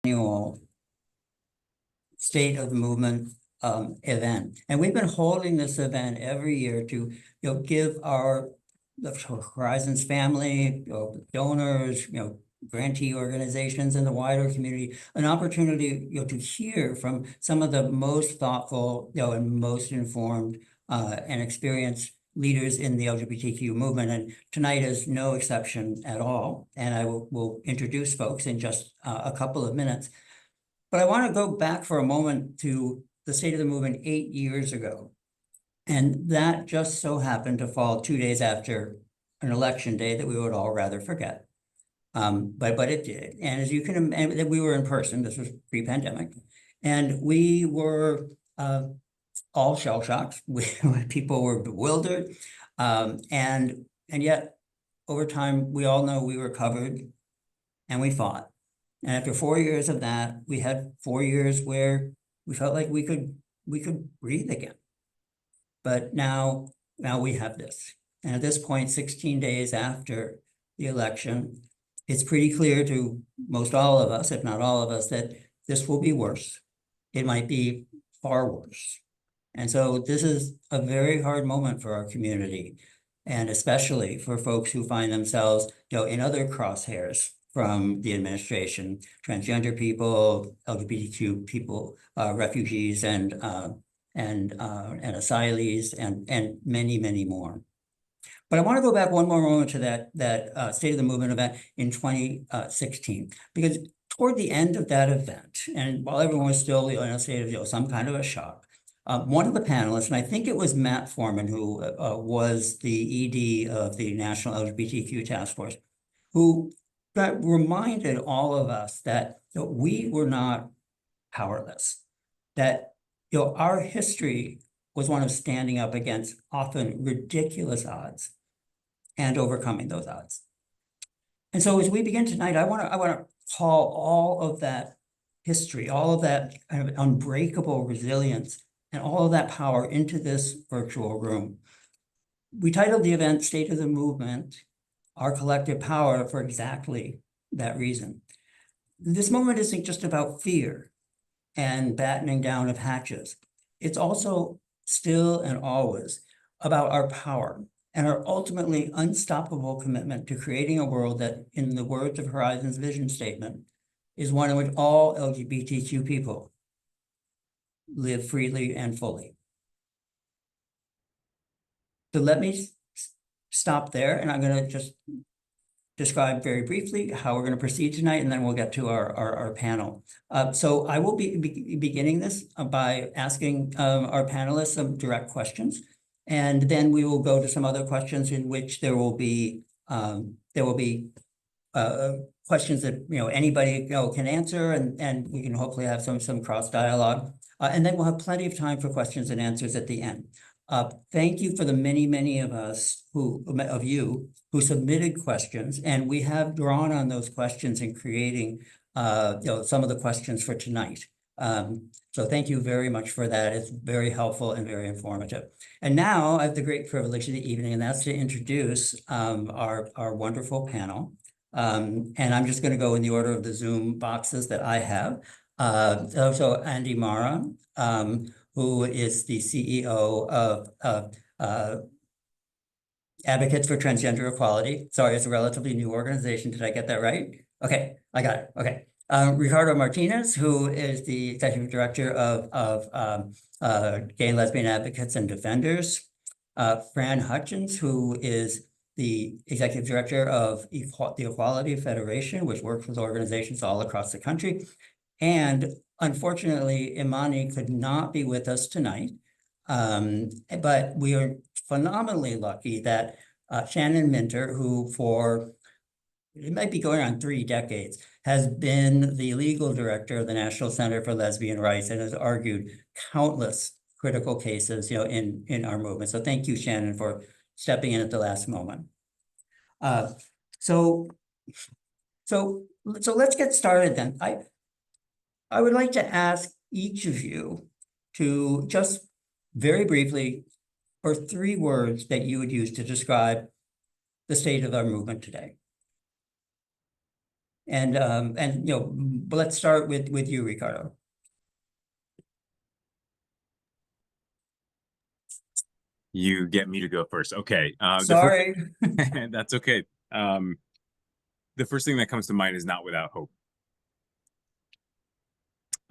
annual State of the Movement event. And we've been holding this event every year to give the Horizons family, donors, grantee organizations and the wider community an opportunity to hear from some of the most thoughtful and most informed and experienced leaders in the LGBTQ movement. And tonight is no exception at all. And I will introduce folks in just a couple of minutes. But I want to go back for a moment to the State of the Movement 8 years ago. And that just so happened to fall 2 days after an election day that we would all rather forget. But it did. And as you can imagine, we were in person. This was pre-pandemic. And we were all shell-shocked. People were bewildered. And yet, over time, we all know we recovered and we fought. And after 4 years of that, we had 4 years where we felt like we could breathe again. But now we have this. And at this point, 16 days after the election, it's pretty clear to most all of us, if not all of us, that this will be worse. It might be far worse. And so this is a very hard moment for our community, and especially for folks who find themselves, in other crosshairs from the administration: transgender people, LGBTQ people, refugees, and asylees, and many, many more. But I want to go back one more moment to that State of the Movement event in 2016, because toward the end of that event, and while everyone was still in a state of some kind of a shock, one of the panelists, and I think it was Matt Foreman, who was the ED of the National LGBTQ Task Force, who reminded all of us that we were not powerless, that our history was one of standing up against often ridiculous odds and overcoming those odds. And so as we begin tonight, I want to call all of that history, all of that kind of unbreakable resilience, and all of that power into this virtual room. We titled the event State of the Movement, Our Collective Power, for exactly that reason. This moment isn't just about fear and battening down of hatches. It's also still and always about our power and our ultimately unstoppable commitment to creating a world that, in the words of Horizons' vision statement, is one in which all LGBTQ people live freely and fully. So let me stop there, and I'm going to just describe very briefly how we're going to proceed tonight, and then we'll get to our panel. So I will be beginning this by asking our panelists some direct questions, and then we will go to some other questions in which there will be questions that anybody can answer, and we can hopefully have some cross dialogue, and then we'll have plenty of time for questions and answers at the end. Thank you for the many of you who submitted questions, and we have drawn on those questions in creating some of the questions for tonight. So thank you very much for that. It's very helpful and very informative. And now I have the great privilege of the evening, and that's to introduce our wonderful panel. And I'm just going to go in the order of the Zoom boxes that I have. So Andy Marra, who is the CEO of Advocates for Transgender Equality. Sorry, it's a relatively new organization. Did I get that right? Okay, I got it. Okay. Ricardo Martinez, who is the Executive Director of Gay and Lesbian Advocates and Defenders. Fran Hutchins, who is the Executive Director of the Equality Federation, which works with organizations all across the country. And unfortunately, Imani could not be with us tonight, but we are phenomenally lucky that Shannon Minter, who it might be going on 3 decades, has been the legal director of the National Center for Lesbian Rights and has argued countless critical cases, in our movement. So thank you, Shannon, for stepping in at the last moment. So let's get started then. I would like to ask each of you to just very briefly, or 3 words that you would use to describe the state of our movement today. And let's start with you, Ricardo. You get me to go first. Okay. Sorry. That's okay. The first thing that comes to mind is not without hope.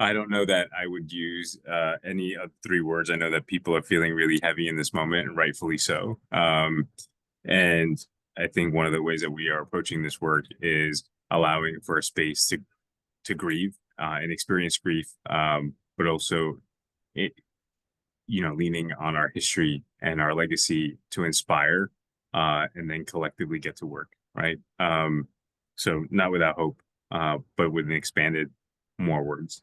I don't know that I would use any of three words. I know that people are feeling really heavy in this moment, and rightfully so. And I think one of the ways that we are approaching this work is allowing for a space to grieve and experience grief, but also it, leaning on our history and our legacy to inspire, and then collectively get to work, right? So not without hope, but with an expanded more words.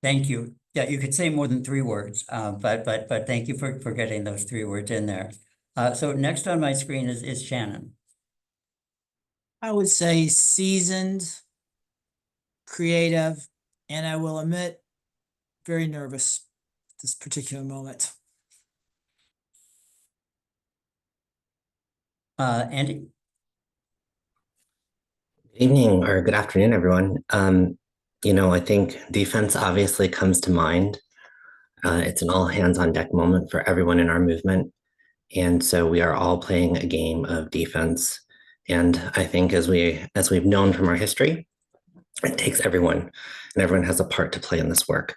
Thank you. Yeah, you could say more than three words, but thank you for getting those three words in there. So next on my screen is Shannon. I would say seasoned, creative, and I will admit, very nervous this particular moment. Andy. Evening or good afternoon, everyone. I think defense obviously comes to mind. It's an all hands on deck moment for everyone in our movement. And so we are all playing a game of defense. And I think as we've known from our history, it takes everyone, and everyone has a part to play in this work.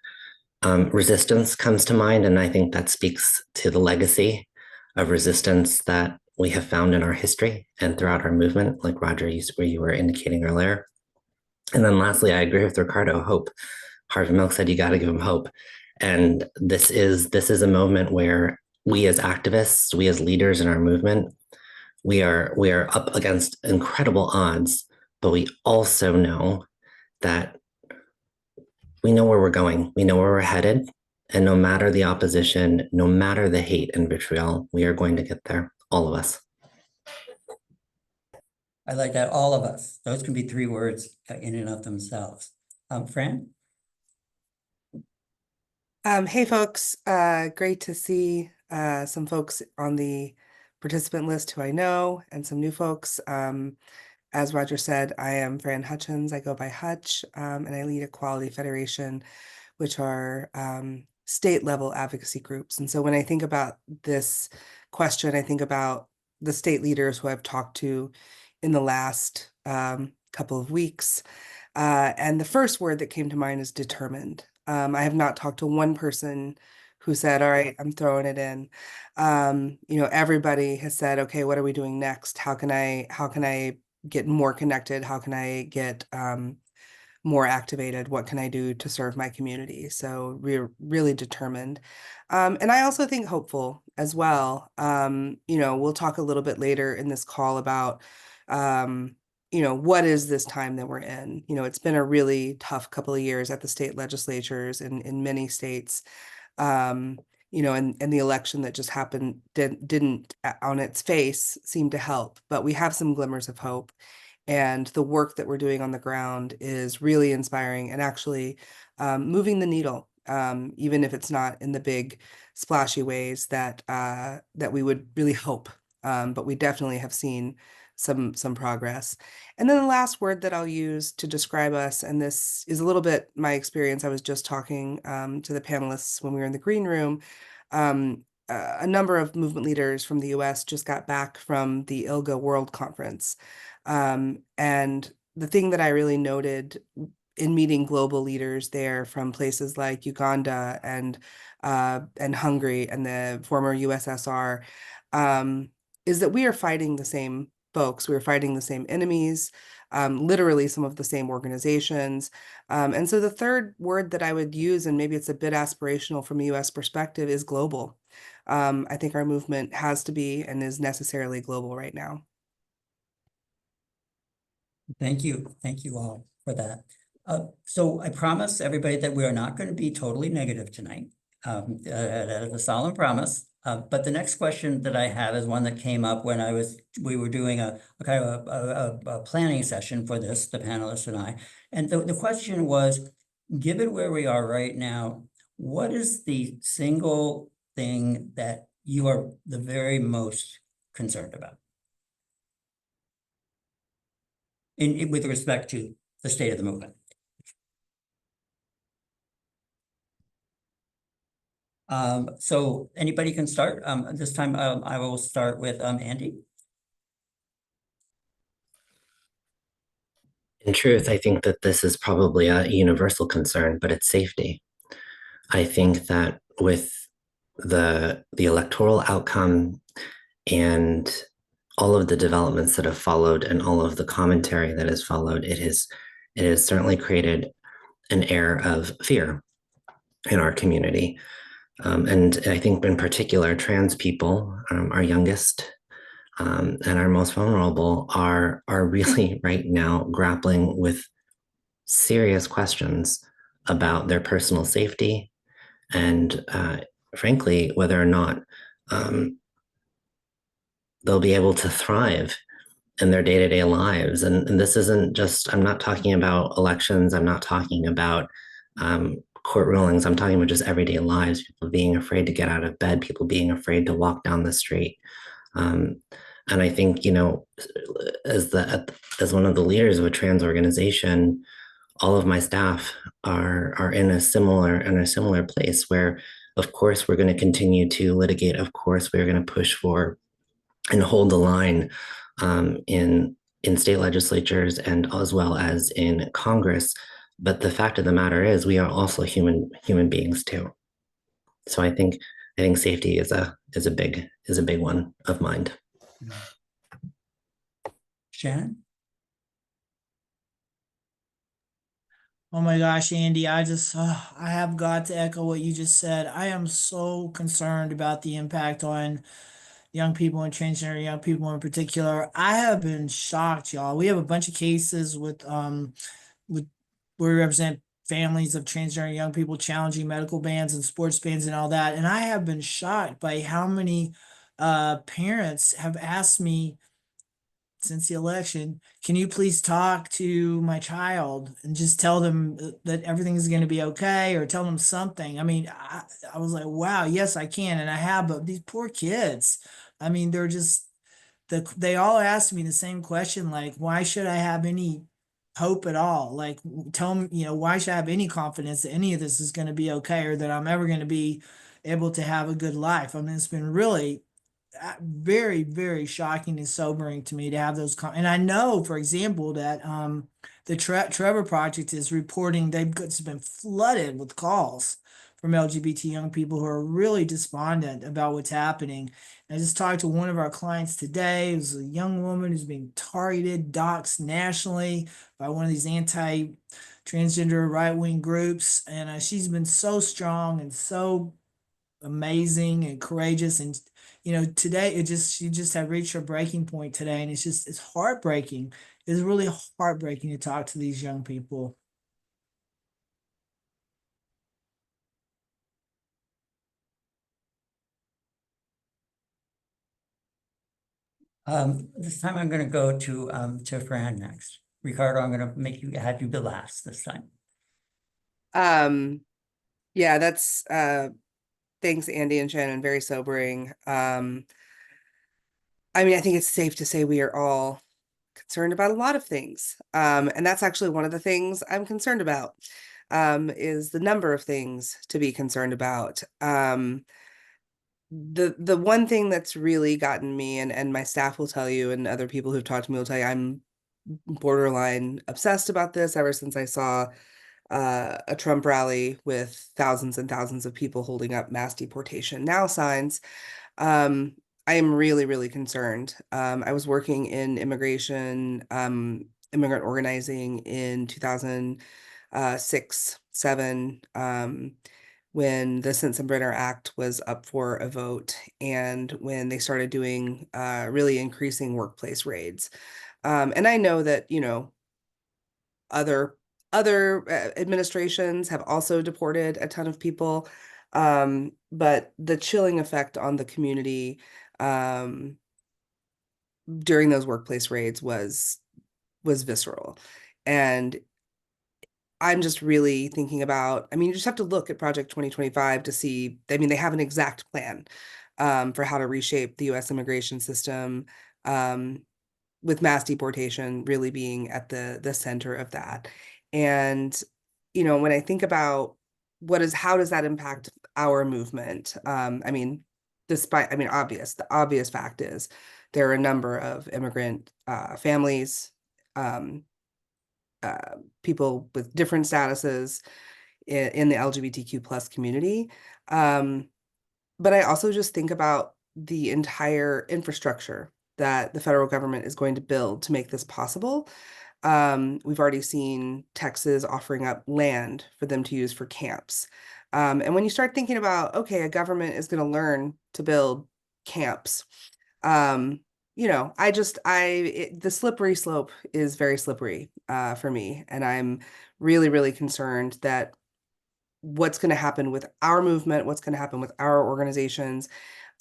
Resistance comes to mind, and I think that speaks to the legacy of resistance that we have found in our history and throughout our movement, like Roger, where you were indicating earlier. And then lastly, I agree with Ricardo, hope. Harvey Milk said you got to give him hope. And this is a moment where we as activists, we as leaders in our movement, we are up against incredible odds, but we also know that we know where we're going, we know where we're headed, and no matter the opposition, no matter the hate and vitriol, we are going to get there, all of us. I like that, all of us. Those can be three words in and of themselves. Fran? Hey folks, great to see some folks on the participant list who I know and some new folks. As Roger said, I am Fran Hutchins. I go by Hutch, and I lead Equality Federation, which are state level advocacy groups. And so when I think about this question, I think about the state leaders who I've talked to in the last couple of weeks. And the first word that came to mind is determined. I have not talked to one person who said, all right, I'm throwing it in. Everybody has said, okay, what are we doing next? How can I get more connected? How can I get more activated? What can I do to serve my community? So we're really determined. And I also think hopeful as well. We'll talk a little bit later in this call about what is this time that we're in? It's been a really tough couple of years at the state legislatures in many states. And the election that just happened didn't on its face seem to help, but we have some glimmers of hope. And the work that we're doing on the ground is really inspiring and actually moving the needle, even if it's not in the big splashy ways that we would really hope. But we definitely have seen some progress. And then the last word that I'll use to describe us, and this is a little bit my experience. I was just talking to the panelists when we were in the green room. A number of movement leaders from the US just got back from the ILGA World Conference. And the thing that I really noted in meeting global leaders there from places like Uganda and Hungary and the former USSR, is that we are fighting the same folks. We're fighting the same enemies, literally some of the same organizations. And so the third word that I would use, and maybe it's a bit aspirational from a US perspective, is global. I think our movement has to be and is necessarily global right now. Thank you. Thank you all for that. So I promise everybody that we are not going to be totally negative tonight. That is a solemn promise. But the next question that I have is one that came up when we were doing a kind of a planning session for this, the panelists and I. And the question was, given where we are right now, what is the single thing that you are the very most concerned about? with respect to the state of the movement. So anybody can start. This time I will start with Andy. In truth, I think that this is probably a universal concern, but it's safety. I think that with the electoral outcome and all of the developments that have followed and all of the commentary that has followed, it has certainly created an air of fear in our community. And I think in particular, trans people, our youngest and our most vulnerable, are really right now grappling with serious questions about their personal safety and frankly, whether or not they'll be able to thrive in their day-to-day lives. And this isn't just, I'm not talking about elections, I'm not talking about court rulings, I'm talking about just everyday lives, people being afraid to get out of bed, people being afraid to walk down the street. And I think, you know, as one of the leaders of a trans organization, all of my staff are in a similar place where, of course, we're going to continue to litigate. Of course, we're going to push for and hold the line in state legislatures and as well as in Congress. But the fact of the matter is, we are also human beings too. So I think safety is a big one of mind. Shannon? Oh my gosh, Andy, I have got to echo what you just said. I am so concerned about the impact on young people and transgender young people in particular. I have been shocked, y'all. We have a bunch of cases with where we represent families of transgender young people challenging medical bans and sports bans and all that. And I have been shocked by how many parents have asked me since the election, can you please talk to my child and just tell them that everything is going to be okay, or tell them something? I mean, I was like, wow, yes, I can. And I have, but these poor kids, I mean, they're just, they all asked me the same question, like, why should I have any hope at all? Like, tell me, you know, why should I have any confidence that any of this is going to be okay, or that I'm ever going to be able to have a good life? I mean, it's been really very, very shocking and sobering to me to have those. And I know, for example, that the Trevor Project is reporting they've been flooded with calls from LGBT young people who are really despondent about what's happening. And I just talked to one of our clients today. It was a young woman who's being targeted, doxxed nationally by one of these anti-transgender right-wing groups. And she's been so strong and so amazing and courageous. And you know, today she just had reached her breaking point today, and it's heartbreaking. It's really heartbreaking to talk to these young people. This time I'm going to go to Fran next. Ricardo, I'm going to have you be last this time. Yeah, that's thanks, Andy and Shannon. Very sobering. I mean, I think it's safe to say we are all concerned about a lot of things. And that's actually one of the things I'm concerned about, is the number of things to be concerned about. The one thing that's really gotten me, and my staff will tell you, and other people who've talked to me will tell you, I'm borderline obsessed about this ever since I saw a Trump rally with thousands and thousands of people holding up mass deportation now signs. I am really, really concerned. I was working in immigration, immigrant organizing in 2006, 7, when the Sensenbrenner Act was up for a vote, and when they started doing really increasing workplace raids. And I know that, you know, other administrations have also deported a ton of people, but the chilling effect on the community during those workplace raids was visceral. And I'm just really thinking about, I mean, you just have to look at Project 2025 to see, I mean, they have an exact plan for how to reshape the US immigration system. with mass deportation really being at the center of that. And, you know, when I think about how does that impact our movement? I mean, despite, I mean, the obvious fact is there are a number of immigrant families, people with different statuses in the LGBTQ plus community. But I also just think about the entire infrastructure that the federal government is going to build to make this possible. We've already seen Texas offering up land for them to use for camps. And when you start thinking about, okay, a government is going to learn to build camps, you know, the slippery slope is very slippery for me. And I'm really, really concerned that what's going to happen with our movement, what's going to happen with our organizations.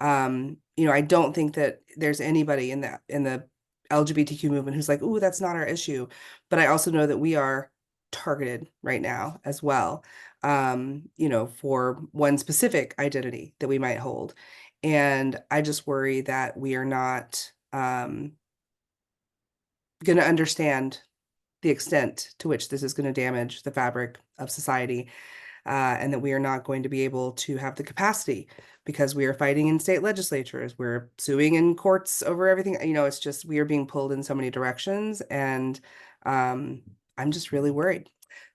You know, I don't think that there's anybody in the LGBTQ movement who's like, "Ooh, that's not our issue." But I also know that we are targeted right now as well, you know, for one specific identity that we might hold. And I just worry that we are not going to understand the extent to which this is going to damage the fabric of society. And that we are not going to be able to have the capacity because we are fighting in state legislatures, we're suing in courts over everything. You know, it's just we are being pulled in so many directions, and I'm just really worried.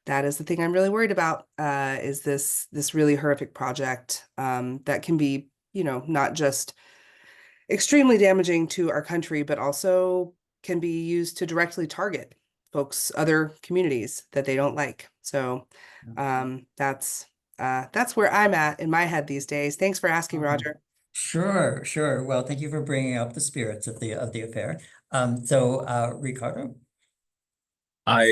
That is the thing I'm really worried about. Is this really horrific project that can be, you know, not just extremely damaging to our country, but also can be used to directly target folks, other communities that they don't like. So that's where I'm at in my head these days. Thanks for asking, Roger. Sure, sure. Well, thank you for bringing up the spirits of the affair. Ricardo? I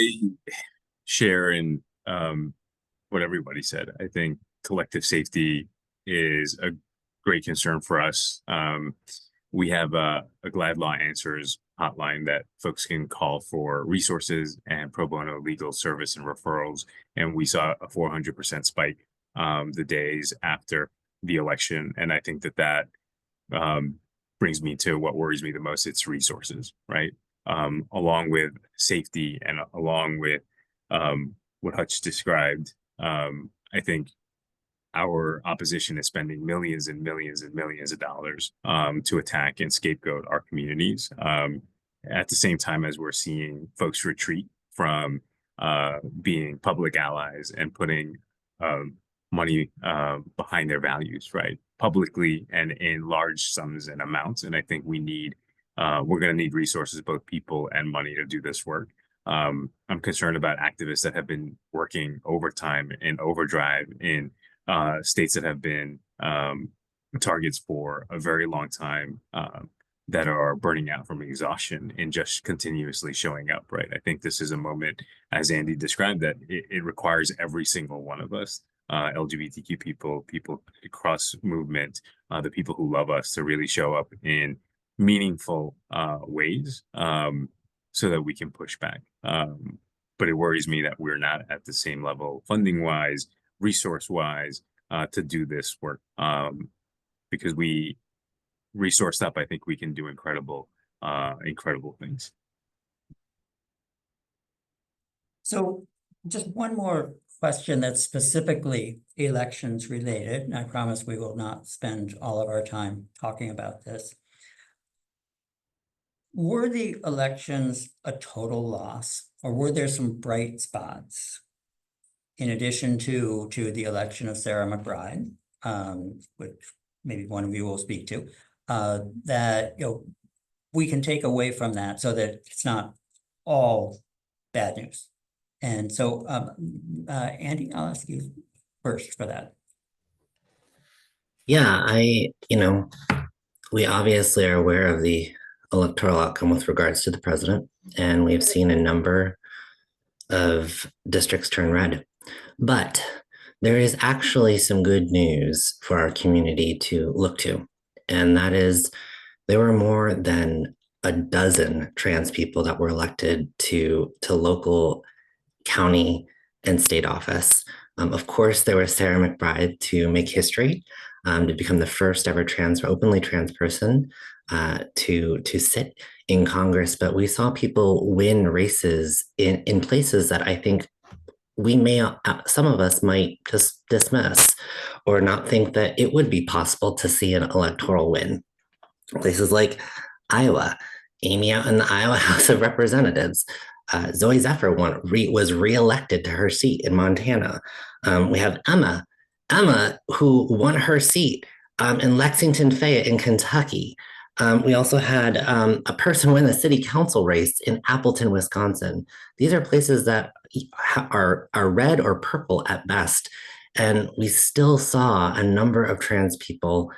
share in what everybody said. I think collective safety is a great concern for us. We have a Glad Law Answers hotline that folks can call for resources and pro bono legal service and referrals. And we saw a 400% spike the days after the election. And I think that brings me to what worries me the most. It's resources, right? Along with safety and along with what Hutch described, I think our opposition is spending millions and millions and millions of dollars to attack and scapegoat our communities. At the same time as we're seeing folks retreat from being public allies and putting money behind their values, right? Publicly and in large sums and amounts. And I think we're going to need resources, both people and money, to do this work. I'm concerned about activists that have been working overtime and overdrive in states that have been targets for a very long time, that are burning out from exhaustion and just continuously showing up, right? I think this is a moment, as Andy described, that it requires every single one of us, LGBTQ people across movement, the people who love us, to really show up in meaningful ways so that we can push back. But it worries me that we're not at the same level, funding-wise, resource-wise, to do this work. Because we resourced up, I think we can do incredible things. So just one more question that's specifically elections related, and I promise we will not spend all of our time talking about this. Were the elections a total loss, or were there some bright spots in addition to the election of Sarah McBride, which maybe one of you will speak to, that we can take away from that so that it's not all bad news? And so, Andy, I'll ask you first for that. Yeah, we obviously are aware of the electoral outcome with regards to the president, and we've seen a number of districts turn red. But there is actually some good news for our community to look to, and that is there were more than a dozen trans people that were elected to local, county, and state office. Of course, there was Sarah McBride to make history, to become the first ever openly trans person to sit in Congress. But we saw people win races in places that I think we may, some of us might just dismiss or not think that it would be possible to see an electoral win. Places like Iowa, Amy out in the Iowa House of Representatives. Zoe Zephyr was reelected to her seat in Montana. We have Emma, who won her seat in Lexington Fayette in Kentucky. We also had a person win the city council race in Appleton, Wisconsin. These are places that are red or purple at best. And we still saw a number of trans people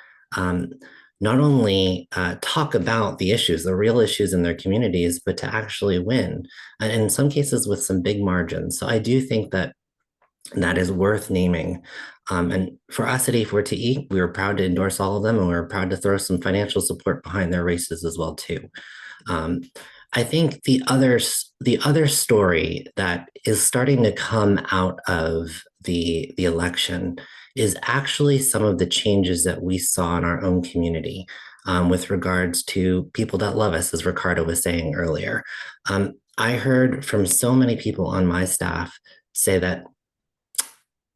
not only talk about the issues, the real issues in their communities, but to actually win, and in some cases with some big margins. So I do think that that is worth naming. And for us at A4TE, we were proud to endorse all of them, and we were proud to throw some financial support behind their races as well too. I think the other story that is starting to come out of the election is actually some of the changes that we saw in our own community with regards to people that love us, as Ricardo was saying earlier. I heard from so many people on my staff say that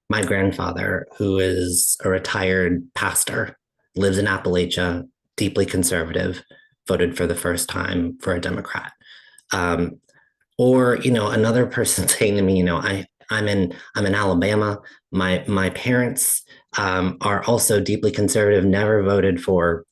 my grandfather, who is a retired pastor, lives in Appalachia, deeply conservative, voted for the first time for a Democrat. Or, another person saying to me, I'm in Alabama. My parents are also deeply conservative, never voted for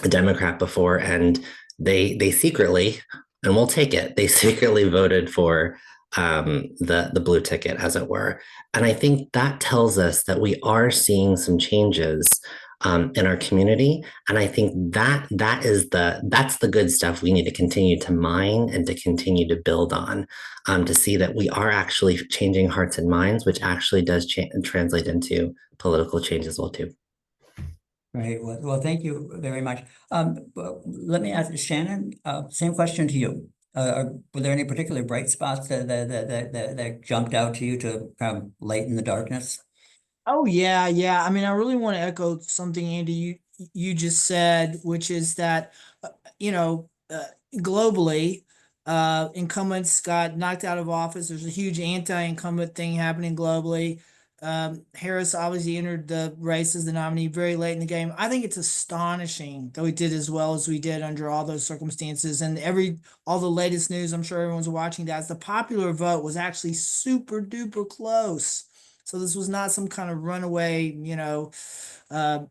a Democrat before, and they secretly, and we'll take it, they secretly voted for the blue ticket, as it were. And I think that tells us that we are seeing some changes in our community. And I think that's the good stuff we need to continue to mine and to continue to build on, to see that we are actually changing hearts and minds, which actually does translate into political change as well too. Right. Well, thank you very much. Let me ask Shannon, same question to you. Were there any particular bright spots that jumped out to you to kind of lighten the darkness? Oh yeah, yeah. I mean, I really want to echo something, Andy, you just said, which is that globally, incumbents got knocked out of office. There's a huge anti-incumbent thing happening globally. Harris obviously entered the race as the nominee very late in the game. I think it's astonishing that we did as well as we did under all those circumstances. And all the latest news, I'm sure everyone's watching that, is the popular vote was actually super duper close. So this was not some kind of runaway,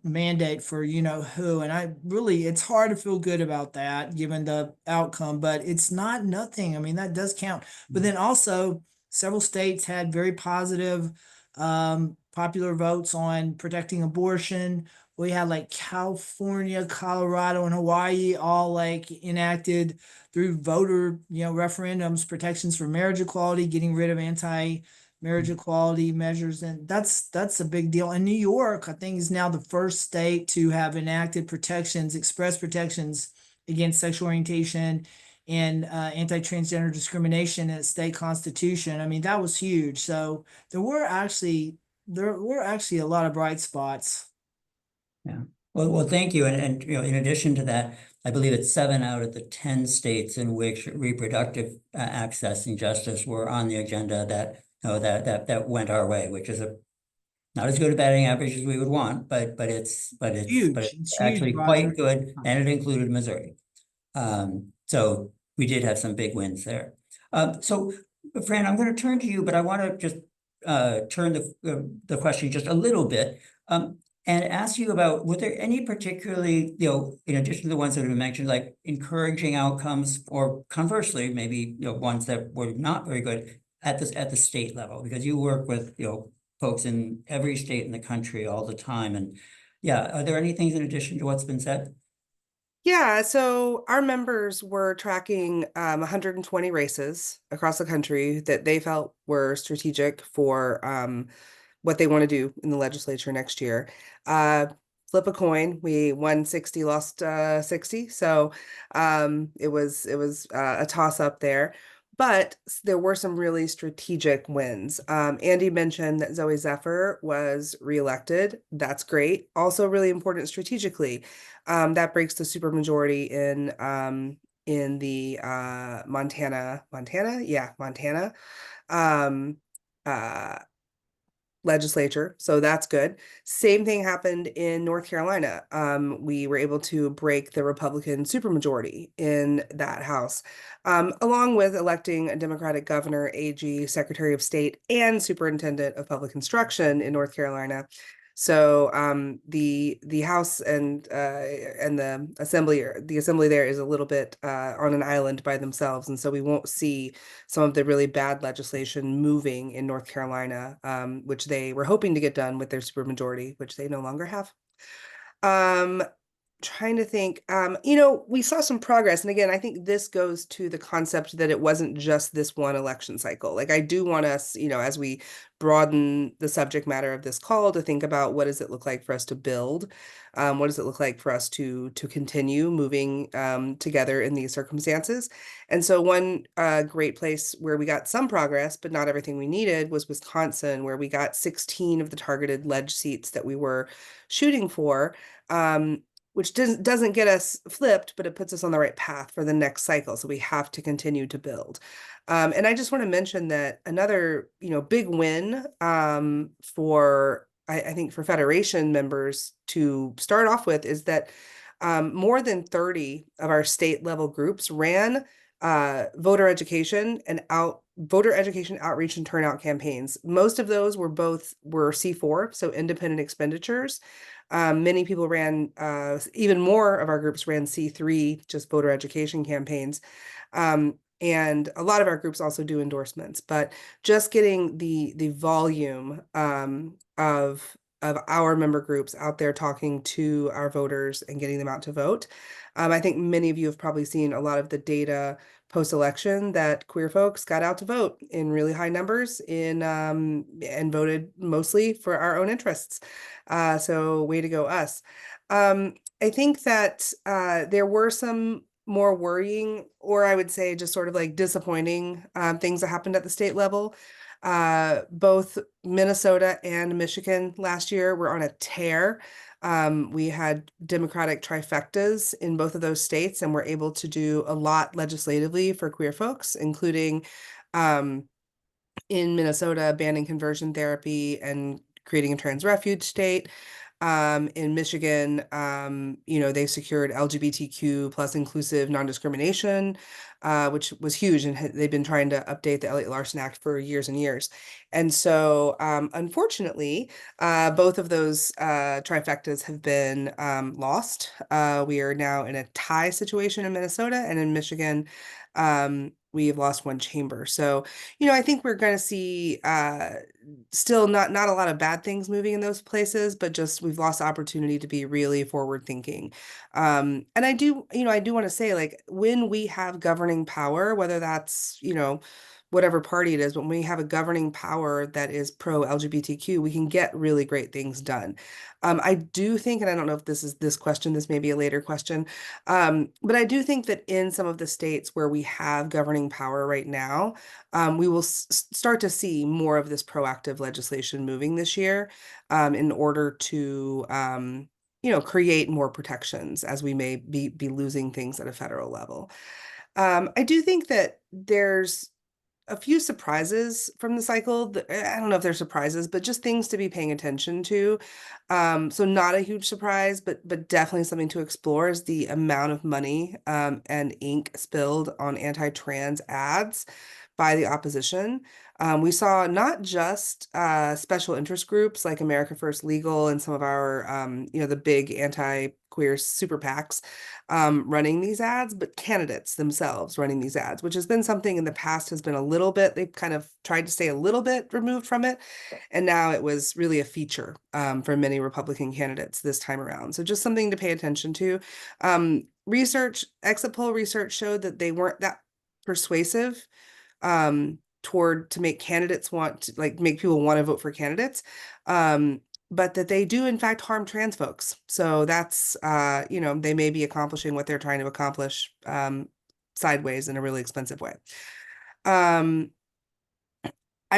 mandate for who. And it's hard to feel good about that given the outcome, but it's not nothing. I mean, that does count. But then also several states had very positive popular votes on protecting abortion. We had like California, Colorado, and Hawaii all like enacted through voter, referendums, protections for marriage equality, getting rid of anti-marriage equality measures. And that's a big deal. And New York, I think, is now the first state to have enacted express protections against sexual orientation and anti-transgender discrimination in its state constitution. I mean, that was huge. So there were actually a lot of bright spots. Yeah. Well, thank you. And in addition to that, I believe it's 7 out of the 10 states in which reproductive access and justice were on the agenda that went our way, which is not as good a batting average as we would want, but it's Huge. It's actually quite good, and it included Missouri. So we did have some big wins there. So Fran, I'm going to turn to you, but I want to just turn the question just a little bit and ask you about, were there any particularly, in addition to the ones that have been mentioned, like encouraging outcomes, or conversely, maybe ones that were not very good at the state level, because you work with folks in every state in the country all the time, and are there any things in addition to what's been said? Yeah, so our members were tracking 120 races across the country that they felt were strategic for what they want to do in the legislature next year. Flip a coin, we won 60, lost 60. So it was a toss up there. But there were some really strategic wins. Andy mentioned that Zoe Zephyr was reelected. That's great. Also really important strategically. That breaks the supermajority in the Montana, um, uh, legislature. So that's good. Same thing happened in North Carolina. We were able to break the Republican supermajority in that house, along with electing a Democratic governor, AG, Secretary of State, and Superintendent of Public Instruction in North Carolina. So the House and the assembly there is a little bit on an island by themselves, and so we won't see some of the really bad legislation moving in North Carolina, which they were hoping to get done with their supermajority, which they no longer have. Trying to think, we saw some progress. And again, I think this goes to the concept that it wasn't just this one election cycle. Like, I do want us, as we broaden the subject matter of this call, to think about what does it look like for us to build? What does it look like for us to continue moving together in these circumstances? And so one great place where we got some progress, but not everything we needed, was Wisconsin, where we got 16 of the targeted ledge seats that we were shooting for. Which doesn't get us flipped, but it puts us on the right path for the next cycle. So we have to continue to build. And I just want to mention that another, big win for, I think, for Federation members to start off with is that more than 30 of our state level groups ran voter education outreach and turnout campaigns. Most of those were C4, so independent expenditures. Many people ran, even more of our groups ran C3, just voter education campaigns. And a lot of our groups also do endorsements, but just getting the volume of our member groups out there talking to our voters and getting them out to vote. I think many of you have probably seen a lot of the data post-election that queer folks got out to vote in really high numbers and voted mostly for our own interests. So way to go us. I think that there were some more worrying, or I would say just sort of like disappointing things that happened at the state level. Both Minnesota and Michigan last year were on a tear. We had Democratic trifectas in both of those states, and were able to do a lot legislatively for queer folks, including in Minnesota banning conversion therapy and creating a trans refuge state. In Michigan, they secured LGBTQ plus inclusive non-discrimination, which was huge, and they've been trying to update the Elliott Larson Act for years and years. And so, unfortunately, both of those trifectas have been lost. We are now in a tie situation in Minnesota, and in Michigan, we have lost one chamber. So, I think we're going to see still not a lot of bad things moving in those places, but just we've lost the opportunity to be really forward thinking. And I do want to say, like, when we have governing power, whether that's, whatever party it is, but when we have a governing power that is pro LGBTQ, we can get really great things done. I do think, and I don't know if this question, this may be a later question, but I do think that in some of the states where we have governing power right now, we will start to see more of this proactive legislation moving this year in order to create more protections, as we may be losing things at a federal level. I do think that there's a few surprises from the cycle. I don't know if they're surprises, but just things to be paying attention to. So not a huge surprise, but definitely something to explore is the amount of money and ink spilled on anti-trans ads by the opposition. We saw not just special interest groups like America First Legal and some of our, the big anti-queer super PACs running these ads, but candidates themselves running these ads, which has been something in the past has been a little bit, they've kind of tried to stay a little bit removed from it. And now it was really a feature for many Republican candidates this time around. So just something to pay attention to. Exit poll research showed that they weren't that persuasive to make candidates make people want to vote for candidates, but that they do in fact harm trans folks. So that's, they may be accomplishing what they're trying to accomplish sideways in a really expensive way. I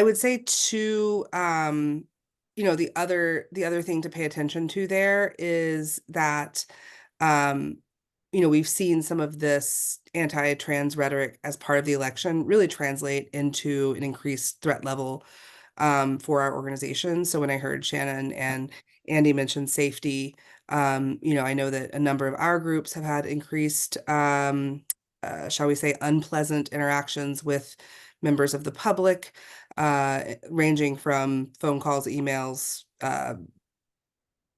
would say too, the other thing to pay attention to there is that, we've seen some of this anti-trans rhetoric as part of the election really translate into an increased threat level for our organization. So when I heard Shannon and Andy mention safety, I know that a number of our groups have had increased, shall we say, unpleasant interactions with members of the public, ranging from phone calls, emails,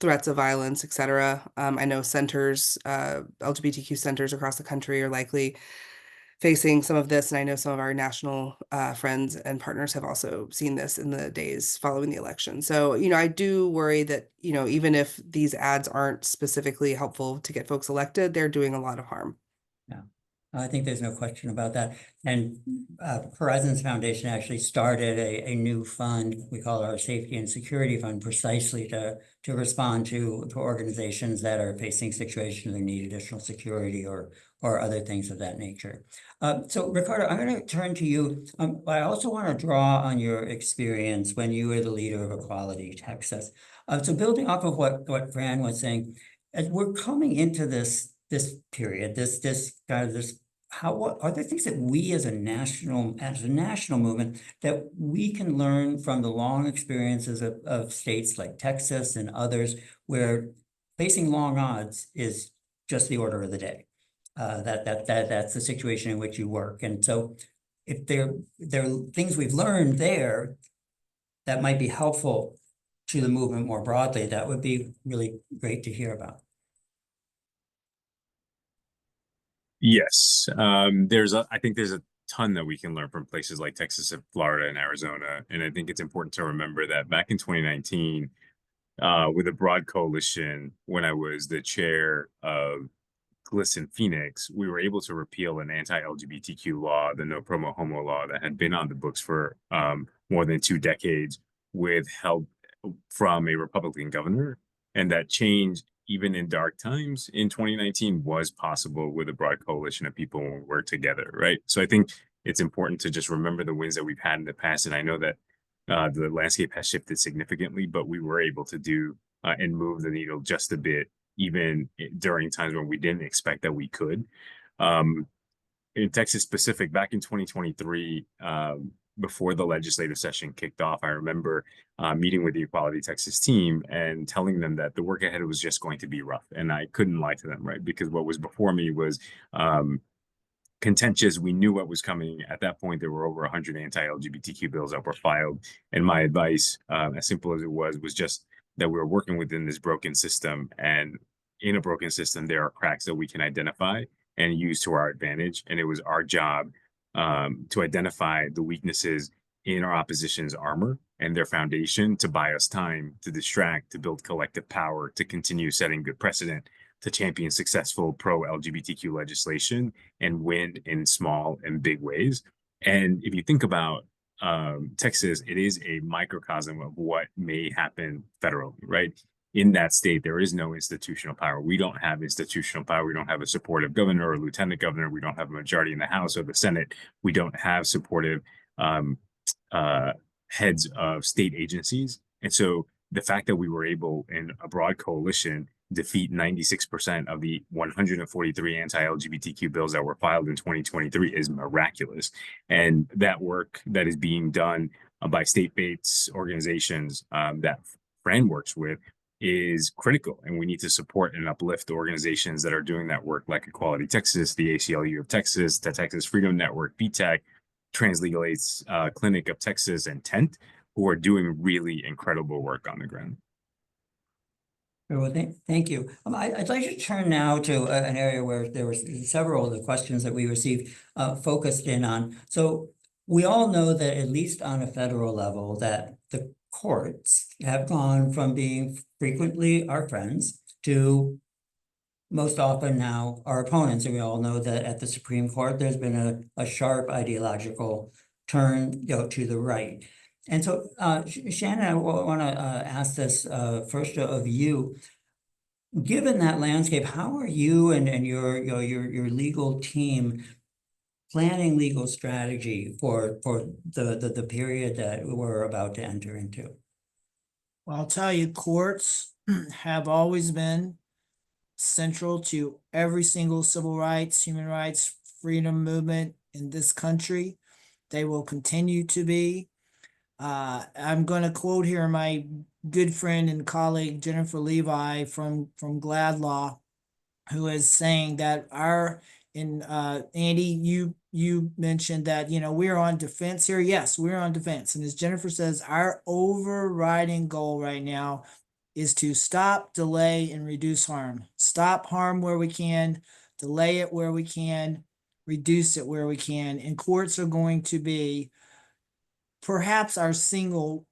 threats of violence, etc. I know centers, LGBTQ centers across the country are likely facing some of this, and I know some of our national friends and partners have also seen this in the days following the election. So, I do worry that, even if these ads aren't specifically helpful to get folks elected, they're doing a lot of harm. Yeah, I think there's no question about that. And Horizons Foundation actually started a new fund. We call it our Safety and Security Fund, precisely to respond to organizations that are facing situations that need additional security or other things of that nature. So Ricardo, I'm going to turn to you. I also want to draw on your experience when you were the leader of Equality Texas. So building off of what Fran was saying, as we're coming into this period, this what are there things that we as a national movement that we can learn from the long experiences of states like Texas and others where facing long odds is just the order of the day? That's the situation in which you work. And so if there are things we've learned there that might be helpful to the movement more broadly, that would be really great to hear about. Yes, I think there's a ton that we can learn from places like Texas and Florida and Arizona. And I think it's important to remember that back in 2019, with a broad coalition, when I was the chair of GLSEN Phoenix, we were able to repeal an anti-LGBTQ law, the no promo homo law, that had been on the books for more than 2 decades with help from a Republican governor. And that change, even in dark times in 2019, was possible with a broad coalition of people when we work together, right? So I think it's important to just remember the wins that we've had in the past. And I know that the landscape has shifted significantly, but we were able to do and move the needle just a bit, even during times when we didn't expect that we could. In Texas specific, back in 2023, before the legislative session kicked off, I remember meeting with the Equality Texas team and telling them that the work ahead was just going to be rough. And I couldn't lie to them, right? Because what was before me was contentious. We knew what was coming. At that point, there were over 100 anti-LGBTQ bills that were filed. And my advice, as simple as it was just that we were working within this broken system. And in a broken system, there are cracks that we can identify and use to our advantage. And it was our job to identify the weaknesses in our opposition's armor and their foundation to buy us time, to distract, to build collective power, to continue setting good precedent, to champion successful pro-LGBTQ legislation and win in small and big ways. And if you think about Texas, it is a microcosm of what may happen federally, right? In that state, there is no institutional power. We don't have institutional power. We don't have a supportive governor or lieutenant governor. We don't have a majority in the House or the Senate. We don't have supportive heads of state agencies. And so the fact that we were able, in a broad coalition, defeat 96% of the 143 anti-LGBTQ bills that were filed in 2023 is miraculous. And that work that is being done by state-based organizations that Fran works with is critical, and we need to support and uplift organizations that are doing that work, like Equality Texas, the ACLU of Texas, the Texas Freedom Network, BTAC, Translegal Aid's Clinic of Texas, and Tent, who are doing really incredible work on the ground. Well, thank you. I'd like to turn now to an area where there were several of the questions that we received focused in on. So we all know that, at least on a federal level, that the courts have gone from being frequently our friends to most often now our opponents. And we all know that at the Supreme Court, there's been a sharp ideological turn to the right. And so, Shannon, I want to ask this first of you. Given that landscape, how are you and your legal team planning legal strategy for the period that we're about to enter into? Well, I'll tell you, courts have always been central to every single civil rights, human rights, freedom movement in this country. They will continue to be. I'm going to quote here my good friend and colleague Jennifer Levi from Glad Law, who is saying that Andy, you mentioned that, we're on defense here. Yes, we're on defense. And as Jennifer says, our overriding goal right now is to stop, delay, and reduce harm. Stop harm where we can, delay it where we can, reduce it where we can. And courts are going to be perhaps our single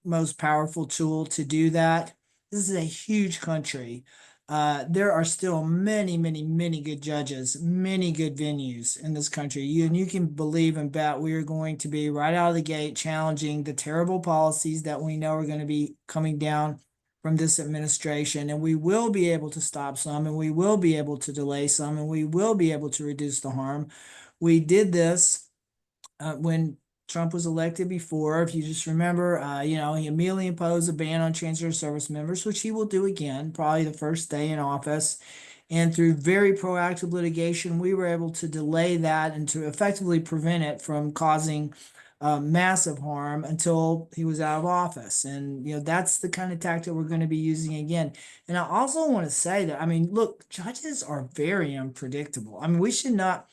most powerful tool to do that. This is a huge country. There are still many, many, many good judges, many good venues in this country. You can believe and bet we are going to be right out of the gate challenging the terrible policies that we know are going to be coming down from this administration. And we will be able to stop some, and we will be able to delay some, and we will be able to reduce the harm. We did this when Trump was elected before. If you just remember, he immediately imposed a ban on transgender service members, which he will do again, probably the first day in office. And through very proactive litigation, we were able to delay that and to effectively prevent it from causing massive harm until he was out of office. And, that's the kind of tactic we're going to be using again. And I also want to say that, look, judges are very unpredictable. We should not,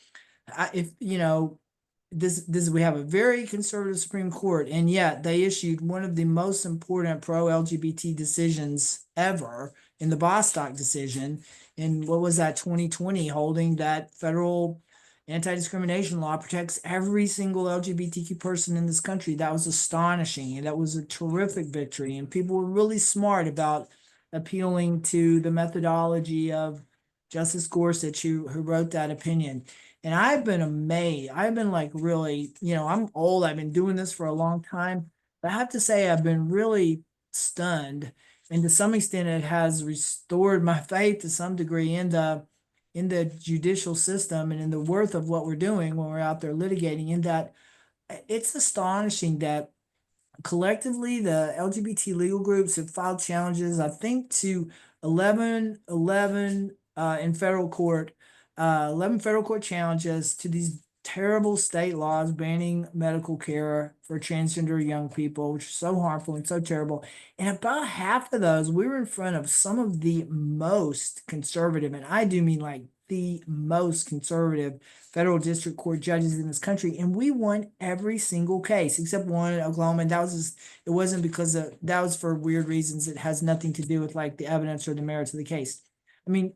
we have a very conservative Supreme Court, and yet they issued one of the most important pro-LGBT decisions ever in the Bostock decision in, what was that, 2020, holding that federal anti-discrimination law protects every single LGBTQ person in this country. That was astonishing, and that was a terrific victory, and people were really smart about appealing to the methodology of Justice Gorsuch, who wrote that opinion. And I've been amazed. I've been really, I'm old. I've been doing this for a long time. But I have to say, I've been really stunned. And to some extent, it has restored my faith to some degree in the judicial system and in the worth of what we're doing when we're out there litigating. In that, it's astonishing that collectively, the LGBT legal groups have filed challenges, I think, to 11 in federal court. 11 federal court challenges to these terrible state laws banning medical care for transgender young people, which is so harmful and so terrible. And about half of those, we were in front of some of the most conservative, and I do mean the most conservative federal district court judges in this country. And we won every single case except one in Oklahoma. And that was it wasn't because that was for weird reasons. It has nothing to do with the evidence or the merits of the case. When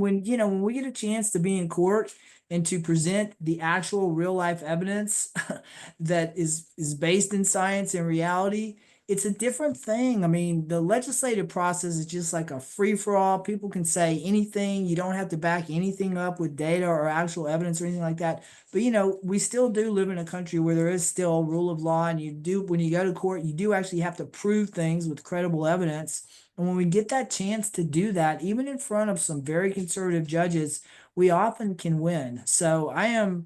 we get a chance to be in court and to present the actual real life evidence that is based in science and reality, it's a different thing. The legislative process is just like a free-for-all. People can say anything. You don't have to back anything up with data or actual evidence or anything like that. But we still do live in a country where there is still rule of law, and when you go to court, you do actually have to prove things with credible evidence. And when we get that chance to do that, even in front of some very conservative judges, we often can win. So I am,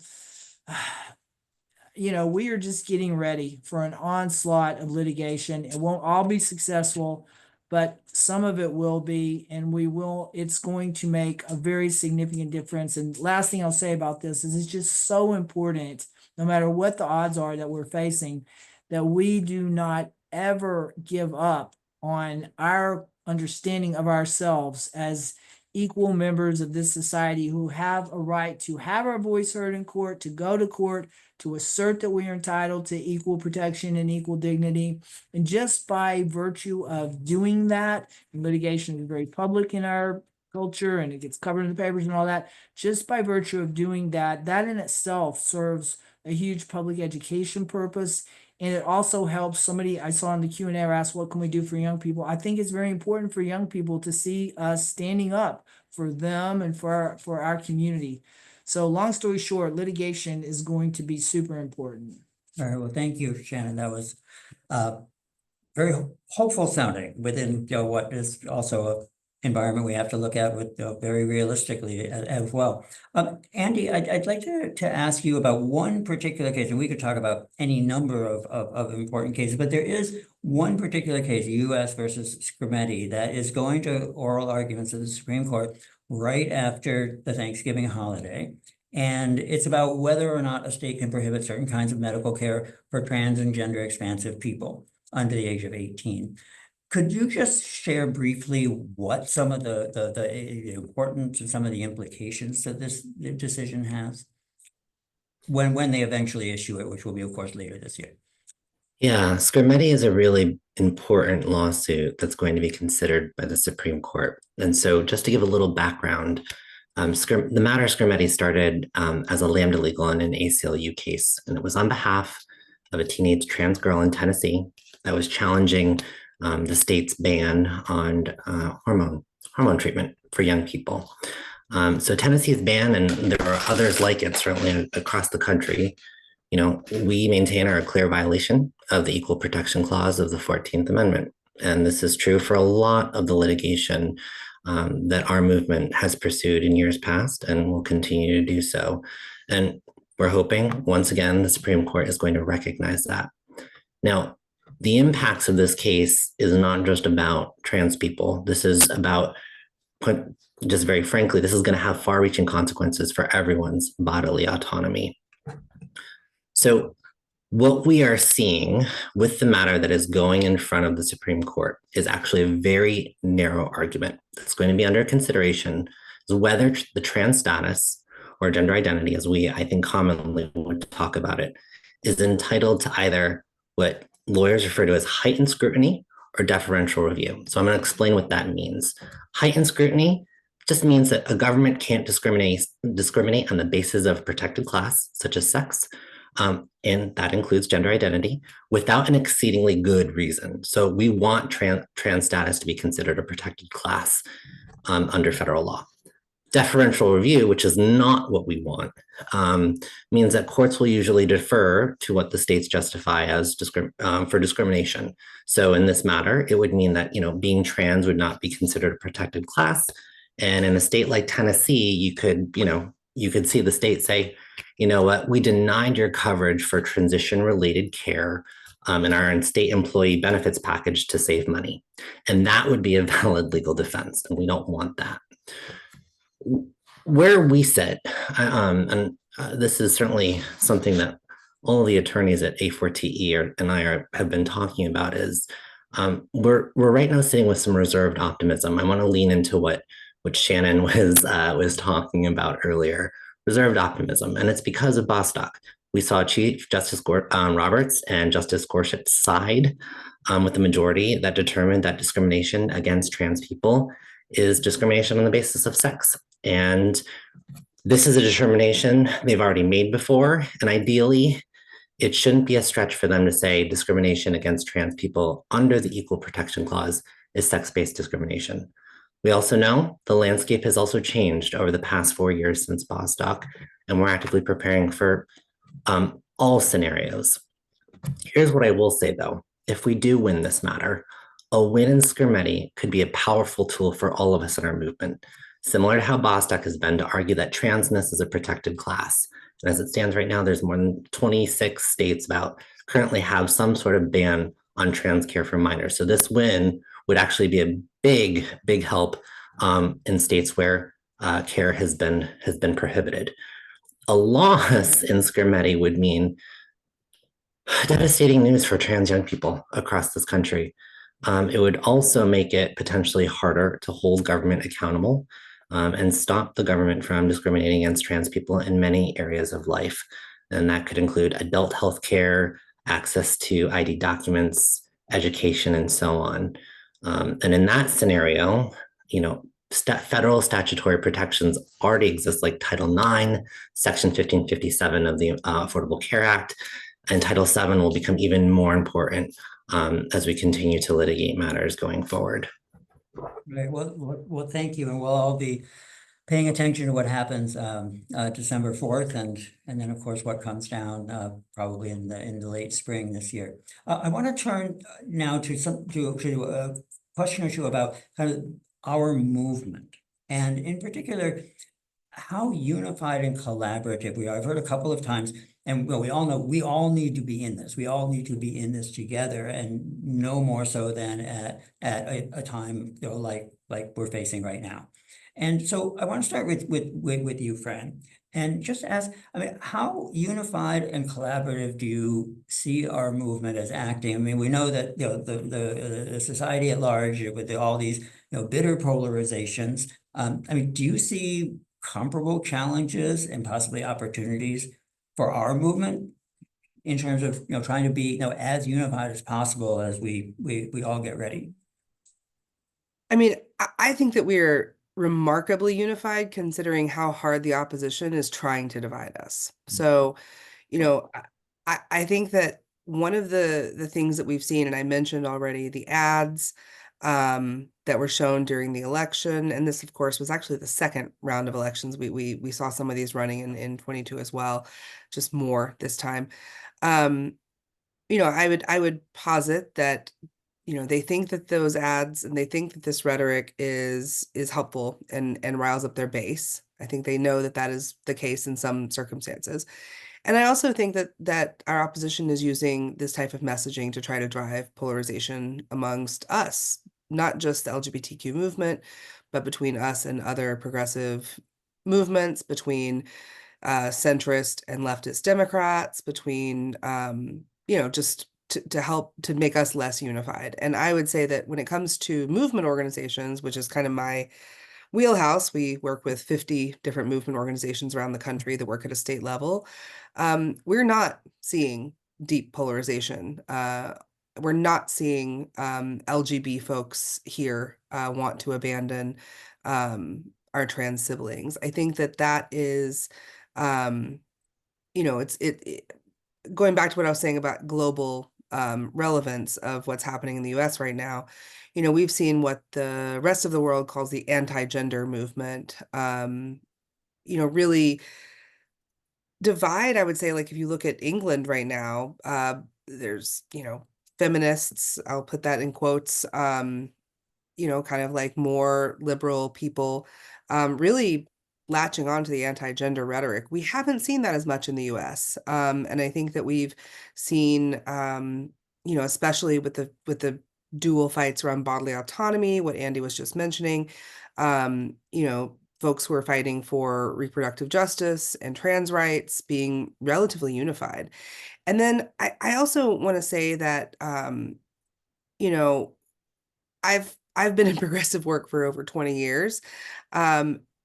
we are just getting ready for an onslaught of litigation. It won't all be successful, but some of it will be, and it's going to make a very significant difference. And last thing I'll say about this is it's just so important, no matter what the odds are that we're facing, that we do not ever give up on our understanding of ourselves as equal members of this society who have a right to have our voice heard in court, to go to court, to assert that we are entitled to equal protection and equal dignity. And just by virtue of doing that, and litigation is very public in our culture and it gets covered in the papers and all that, just by virtue of doing that, that in itself serves a huge public education purpose. And it also helps somebody I saw in the Q&A asked, what can we do for young people? I think it's very important for young people to see us standing up for them and for our community. So long story short, litigation is going to be super important. All right, well, thank you, Shannon. That was very hopeful sounding within what is also environment we have to look at with very realistically as well. Andy, I'd like to ask you about one particular case, and we could talk about any number of important cases, but there is one particular case, U.S. versus Scrimetti, that is going to oral arguments of the Supreme Court right after the Thanksgiving holiday. And it's about whether or not a state can prohibit certain kinds of medical care for trans and gender expansive people under the age of 18. Could you just share briefly what some of the importance and some of the implications that this decision has when they eventually issue it, which will be, of course, later this year? Yeah, Scrimetti is a really important lawsuit that's going to be considered by the Supreme Court. And so just to give a little background, the matter Scrimetti started as a lambda legal in an ACLU case, and it was on behalf of a teenage trans girl in Tennessee that was challenging the state's ban on hormone treatment for young people. So Tennessee's ban, and there are others like it certainly across the country, you know, we maintain are a clear violation of the Equal Protection Clause of the 14th Amendment. And this is true for a lot of the litigation that our movement has pursued in years past and will continue to do so. And we're hoping, once again, the Supreme Court is going to recognize that. Now, the impacts of this case is not just about trans people. This is about, just very frankly, this is going to have far-reaching consequences for everyone's bodily autonomy. So what we are seeing with the matter that is going in front of the Supreme Court is actually a very narrow argument that's going to be under consideration, is whether the trans status or gender identity, as we, I think, commonly would talk about it, is entitled to either what lawyers refer to as heightened scrutiny or deferential review. So I'm going to explain what that means. Heightened scrutiny just means that a government can't discriminate on the basis of protected class, such as sex, and that includes gender identity, without an exceedingly good reason. So we want trans status to be considered a protected class under federal law. Deferential review, which is not what we want, means that courts will usually defer to what the states justify as for discrimination. So in this matter, it would mean that, you know, being trans would not be considered a protected class. And in a state like Tennessee, you could see the state say, you know what, we denied your coverage for transition-related care in our state employee benefits package to save money. And that would be a valid legal defense, and we don't want that. Where we sit, and this is certainly something that all the attorneys at A4TE and I have been talking about, is we're right now sitting with some reserved optimism. I want to lean into what Shannon was talking about earlier, reserved optimism, and it's because of Bostock. We saw Chief Justice Roberts and Justice Gorsuch side with the majority that determined that discrimination against trans people is discrimination on the basis of sex. And this is a determination they've already made before. And ideally, it shouldn't be a stretch for them to say discrimination against trans people under the Equal Protection Clause is sex-based discrimination. We also know the landscape has also changed over the past 4 years since Bostock, and we're actively preparing for all scenarios. Here's what I will say, though. If we do win this matter, a win in Scrimetti could be a powerful tool for all of us in our movement, similar to how Bostock has been to argue that transness is a protected class. And as it stands right now, there's more than 26 states currently have some sort of ban on trans care for minors. So this win would actually be a big help in states where care has been prohibited. A loss in Scrimetti would mean devastating news for trans young people across this country. It would also make it potentially harder to hold government accountable and stop the government from discriminating against trans people in many areas of life. And that could include adult health care, access to ID documents, education, and so on. And in that scenario, you know, federal statutory protections already exist, like Title IX, Section 1557 of the Affordable Care Act, and Title VII will become even more important as we continue to litigate matters going forward. Right. Well, thank you, and we'll all be paying attention to what happens December 4th, and then of course what comes down probably in the late spring this year. I want to turn now to a question or two about kind of our movement, and in particular, how unified and collaborative we are. I've heard a couple of times, and well, we all know we all need to be in this. We all need to be in this together, and no more so than at a time, you know, like we're facing right now. And so I want to start with you, Fran, and just ask, I mean, how unified and collaborative do you see our movement as acting? I mean, we know that, you know, the society at large with all these, you know, bitter polarizations. I mean, do you see comparable challenges and possibly opportunities for our movement in terms of, you know, trying to be, you know, as unified as possible as we all get ready? I mean, I think that we're remarkably unified considering how hard the opposition is trying to divide us. So, you know, I think that one of the things that we've seen, and I mentioned already, the ads that were shown during the election, and this, of course, was actually the second round of elections. We saw some of these running in 22 as well, just more this time. You know, I would posit that, you know, they think that those ads and they think that this rhetoric is helpful and riles up their base. I think they know that that is the case in some circumstances. And I also think that our opposition is using this type of messaging to try to drive polarization amongst us, not just the LGBTQ movement, but between us and other progressive movements, between centrist and leftist Democrats, between you know, just to help to make us less unified. And I would say that when it comes to movement organizations, which is kind of my wheelhouse, we work with 50 different movement organizations around the country that work at a state level. We're not seeing deep polarization. We're not seeing LGB folks here want to abandon our trans siblings. I think that is, you know, it going back to what I was saying about global relevance of what's happening in the US right now. You know, we've seen what the rest of the world calls the anti-gender movement, you know, really divide. I would say, like, if you look at England right now, there's, you know, feminists, I'll put that in quotes, you know, kind of like more liberal people, really latching on to the anti-gender rhetoric. We haven't seen that as much in the US. And I think that we've seen, you know, especially with the dual fights around bodily autonomy, what Andy was just mentioning, you know, folks who are fighting for reproductive justice and trans rights being relatively unified. And then I also want to say that, you know, I've been in progressive work for over 20 years.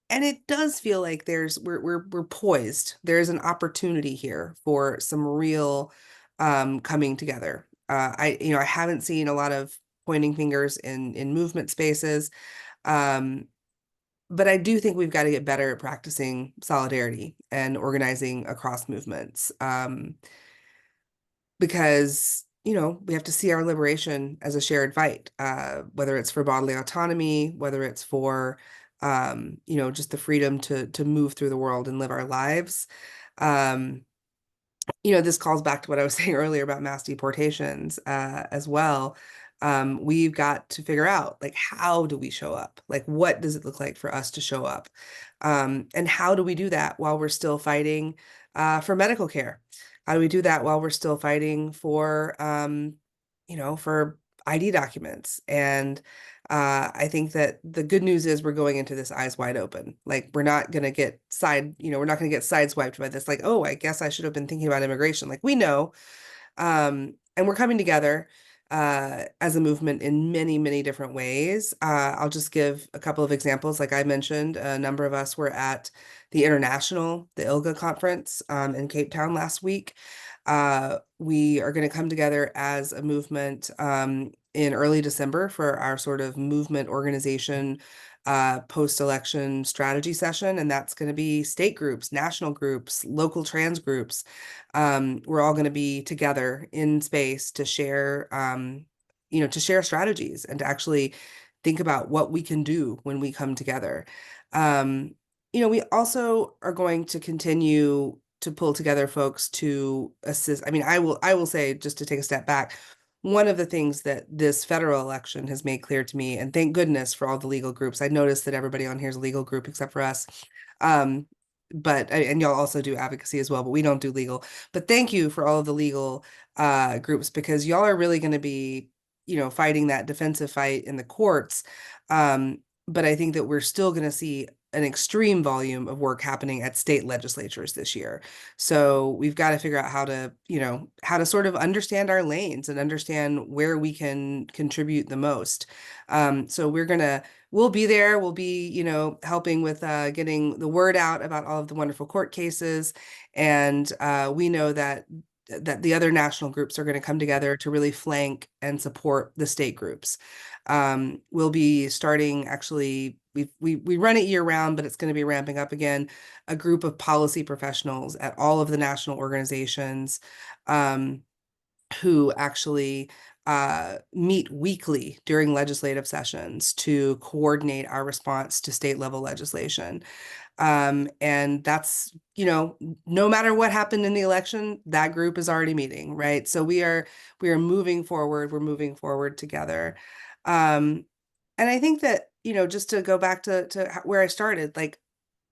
And it does feel like we're poised. There's an opportunity here for some real coming together. I haven't seen a lot of pointing fingers in movement spaces. But I do think we've got to get better at practicing solidarity and organizing across movements. Because, you know, we have to see our liberation as a shared fight, whether it's for bodily autonomy, whether it's for, you know, just the freedom to move through the world and live our lives. You know, this calls back to what I was saying earlier about mass deportations as well. We've got to figure out, like, how do we show up? Like, what does it look like for us to show up? And how do we do that while we're still fighting for medical care? How do we do that while we're still fighting for, you know, for ID documents? And I think that the good news is we're going into this eyes wide open. Like, we're not going to get we're not going to get sideswiped by this. Like, oh, I guess I should have been thinking about immigration. Like, we know, and we're coming together as a movement in many, many different ways. I'll just give a couple of examples. Like I mentioned, a number of us were at the ILGA conference in Cape Town last week. We are going to come together as a movement in early December for our sort of movement organization post-election strategy session. And that's going to be state groups, national groups, local trans groups. We're all going to be together in space to share, you know, to share strategies and to actually think about what we can do when we come together. You know, we also are going to continue to pull together folks to assist. I mean, I will say, just to take a step back, one of the things that this federal election has made clear to me, and thank goodness for all the legal groups. I noticed that everybody on here is a legal group except for us. And y'all also do advocacy as well, but we don't do legal. But thank you for all of the legal groups, because y'all are really going to be, fighting that defensive fight in the courts. But I think that we're still going to see an extreme volume of work happening at state legislatures this year. So we've got to figure out how to sort of understand our lanes and understand where we can contribute the most. So we'll be there. We'll be, helping with getting the word out about all of the wonderful court cases. And we know that the other national groups are going to come together to really flank and support the state groups. We'll be starting, actually, we run it year round, but it's going to be ramping up again, a group of policy professionals at all of the national organizations who actually meet weekly during legislative sessions to coordinate our response to state level legislation. And that's, no matter what happened in the election, that group is already meeting, right? So we are moving forward. We're moving forward together. And I think that, just to go back to where I started, like,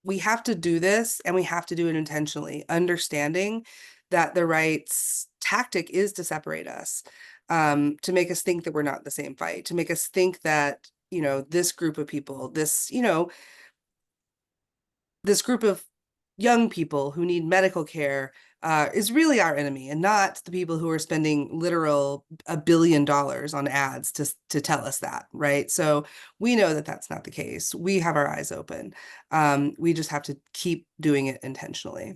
we have to do this, and we have to do it intentionally, understanding that the right's tactic is to separate us, to make us think that we're not in the same fight, to make us think that, this group of people, this group of young people who need medical care is really our enemy, and not the people who are spending literal $1 billion on ads to tell us that, right? So we know that that's not the case. We have our eyes open. We just have to keep doing it intentionally.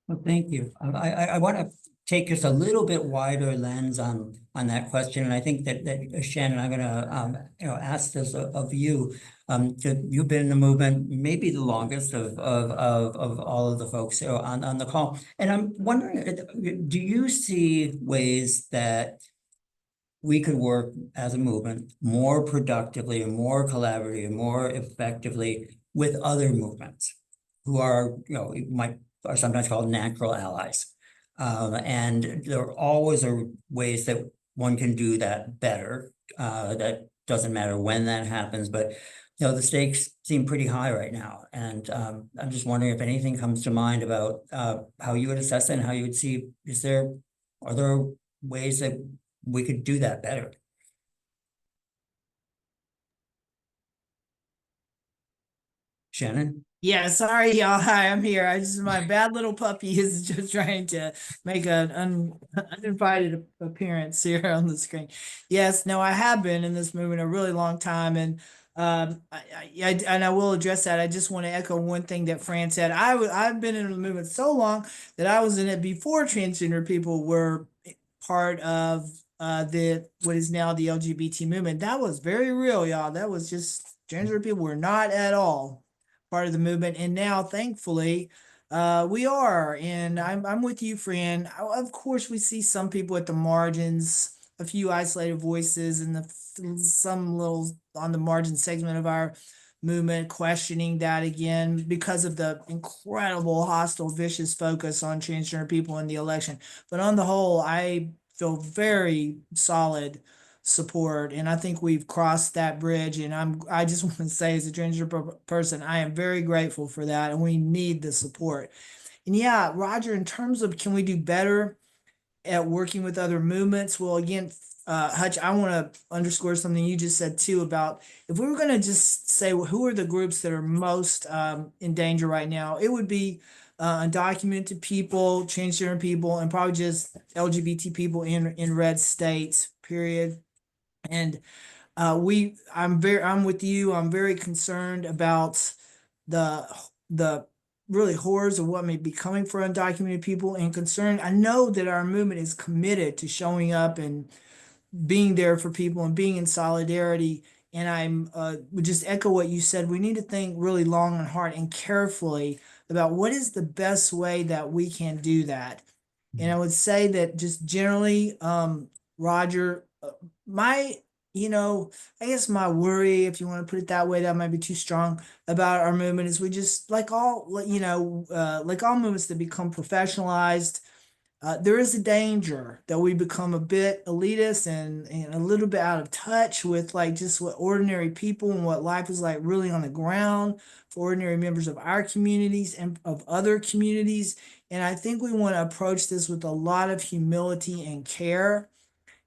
Well, thank you. I want to take just a little bit wider lens on that question, and I think that Shannon, I'm going to ask this of you. You've been in the movement maybe the longest of all of the folks on the call, and I'm wondering, do you see ways that we could work as a movement more productively and more collaboratively and more effectively with other movements who are, are sometimes called natural allies? And there always are ways that one can do that better. That doesn't matter when that happens, but the stakes seem pretty high right now. And I'm just wondering if anything comes to mind about how you would assess it and how you would see, are there ways that we could do that better? Shannon? Yeah, sorry, y'all. Hi, I'm here. My bad little puppy is just trying to make an uninvited appearance here on the screen. Yes, no, I have been in this movement a really long time, and I will address that. I just want to echo one thing that Fran said. I've been in the movement so long that I was in it before transgender people were part of what is now the LGBT movement. That was very real, y'all. That was just, transgender people were not at all part of the movement, and now thankfully we are. And I'm with you, Fran. Of course, we see some people at the margins, a few isolated voices, and some little on the margin segment of our movement questioning that again because of the incredible hostile, vicious focus on transgender people in the election. But on the whole, I feel very solid support, and I think we've crossed that bridge. And I just want to say, as a transgender person, I am very grateful for that, and we need the support. And yeah, Roger, in terms of can we do better at working with other movements? Well, again, Hutch, I want to underscore something you just said too about if we were going to just say, well, who are the groups that are most in danger right now, it would be undocumented people, transgender people, and probably just LGBT people in red states, period. And I'm with you. I'm very concerned about the really horrors of what may be coming for undocumented people, and concerned. I know that our movement is committed to showing up and being there for people and being in solidarity. And would just echo what you said. We need to think really long and hard and carefully about what is the best way that we can do that. And I would say that just generally, Roger, I guess my worry, if you want to put it that way, that might be too strong, about our movement is we just, like all movements that become professionalized, there is a danger that we become a bit elitist and a little bit out of touch with like just what ordinary people and what life is like really on the ground for ordinary members of our communities and of other communities. And I think we want to approach this with a lot of humility and care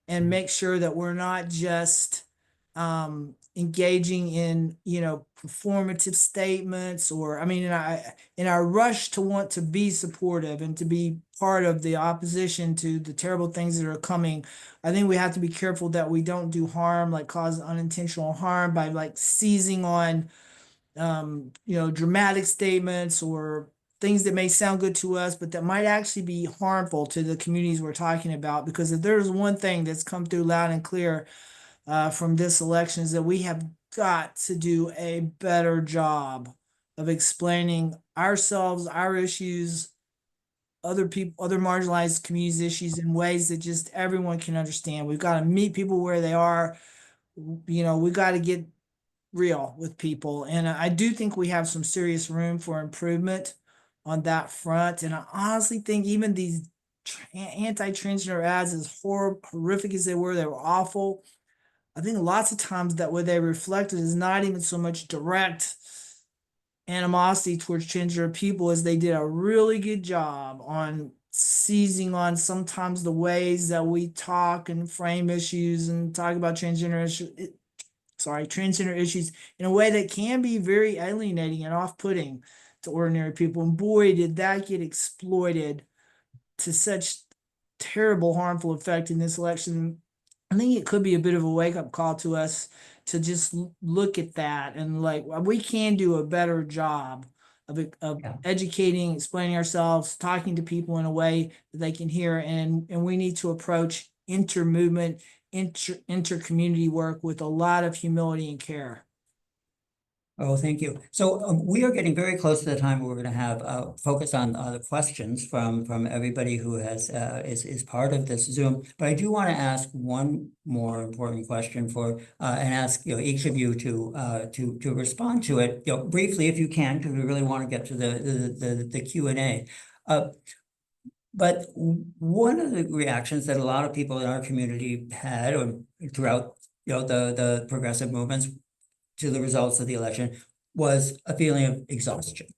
and make sure that we're not just engaging in, you know, performative statements or, I mean, in our rush to want to be supportive and to be part of the opposition to the terrible things that are coming, I think we have to be careful that we don't do harm, like cause unintentional harm by like seizing on, you know, dramatic statements or things that may sound good to us, but that might actually be harmful to the communities we're talking about. Because if there's one thing that's come through loud and clear from this election is that we have got to do a better job of explaining ourselves, our issues, other people, other marginalized communities' issues in ways that just everyone can understand. We've got to meet people where they are. You know, we got to get real with people. And I do think we have some serious room for improvement on that front. And I honestly think even these anti-transgender ads, as horrific as they were awful. I think lots of times that what they reflected is not even so much direct animosity towards transgender people as they did a really good job on seizing on sometimes the ways that we talk and frame issues and talk about transgender issues in a way that can be very alienating and off-putting to ordinary people. And boy, did that get exploited to such terrible, harmful effect in this election. I think it could be a bit of a wake-up call to us to just look at that and like we can do a better job of educating, explaining ourselves, talking to people in a way that they can hear, and we need to approach inter-movement, inter-community work with a lot of humility and care. Oh, thank you. So we are getting very close to the time where we're going to have focus on the questions from everybody who has is part of this Zoom. But I do want to ask one more important question for and ask each of you to respond to it briefly if you can, because we really want to get to the Q&A. But one of the reactions that a lot of people in our community had or throughout the progressive movements to the results of the election was a feeling of exhaustion.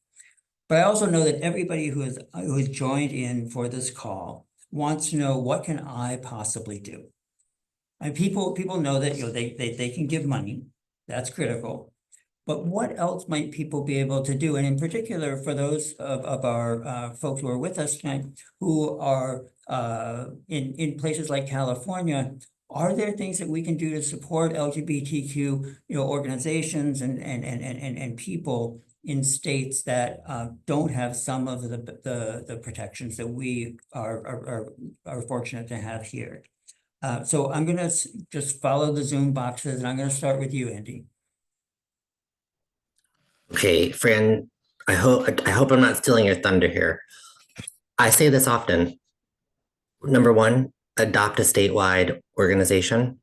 But I also know that everybody who has joined in for this call wants to know, what can I possibly do? And people know that they can give money. That's critical. But what else might people be able to do? And in particular, for those of our folks who are with us tonight, who are in places like California, are there things that we can do to support LGBTQ organizations and people in states that don't have some of the protections that we are fortunate to have here? So I'm going to just follow the Zoom boxes, and I'm going to start with you, Andy. Okay, Fran, I hope I'm not stealing your thunder here. I say this often. Number one, adopt a statewide organization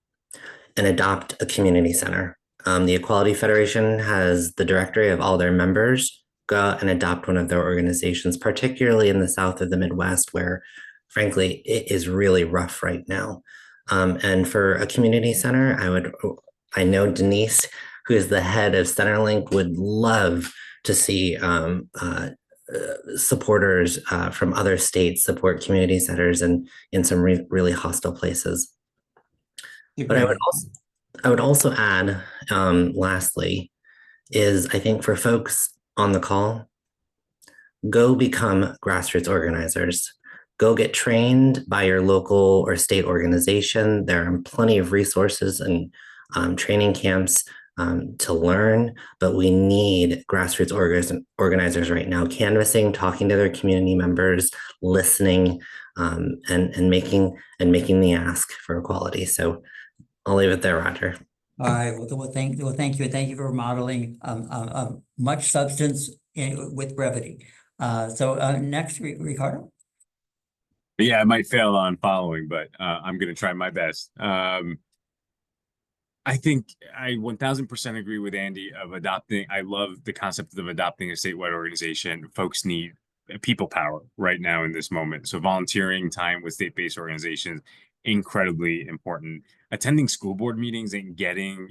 and adopt a community center. The Equality Federation has the directory of all their members. Go out and adopt one of their organizations, particularly in the South of the Midwest, where frankly, it is really rough right now. And for a community center, I know Denise, who is the head of Centerlink, would love to see supporters from other states support community centers and in some really hostile places. But I would also add, lastly, is I think for folks on the call, go become grassroots organizers. Go get trained by your local or state organization. There are plenty of resources and training camps to learn, but we need grassroots organizers right now, canvassing, talking to their community members, listening, and making the ask for equality. So I'll leave it there, Roger. All right. Well, thank you. Thank you for modeling much substance with brevity. So next, Ricardo. Yeah, I might fail on following, but I'm going to try my best. I think I 1000% agree with Andy of adopting. I love the concept of adopting a statewide organization. Folks need people power right now in this moment. So volunteering time with state-based organizations, incredibly important. Attending school board meetings and getting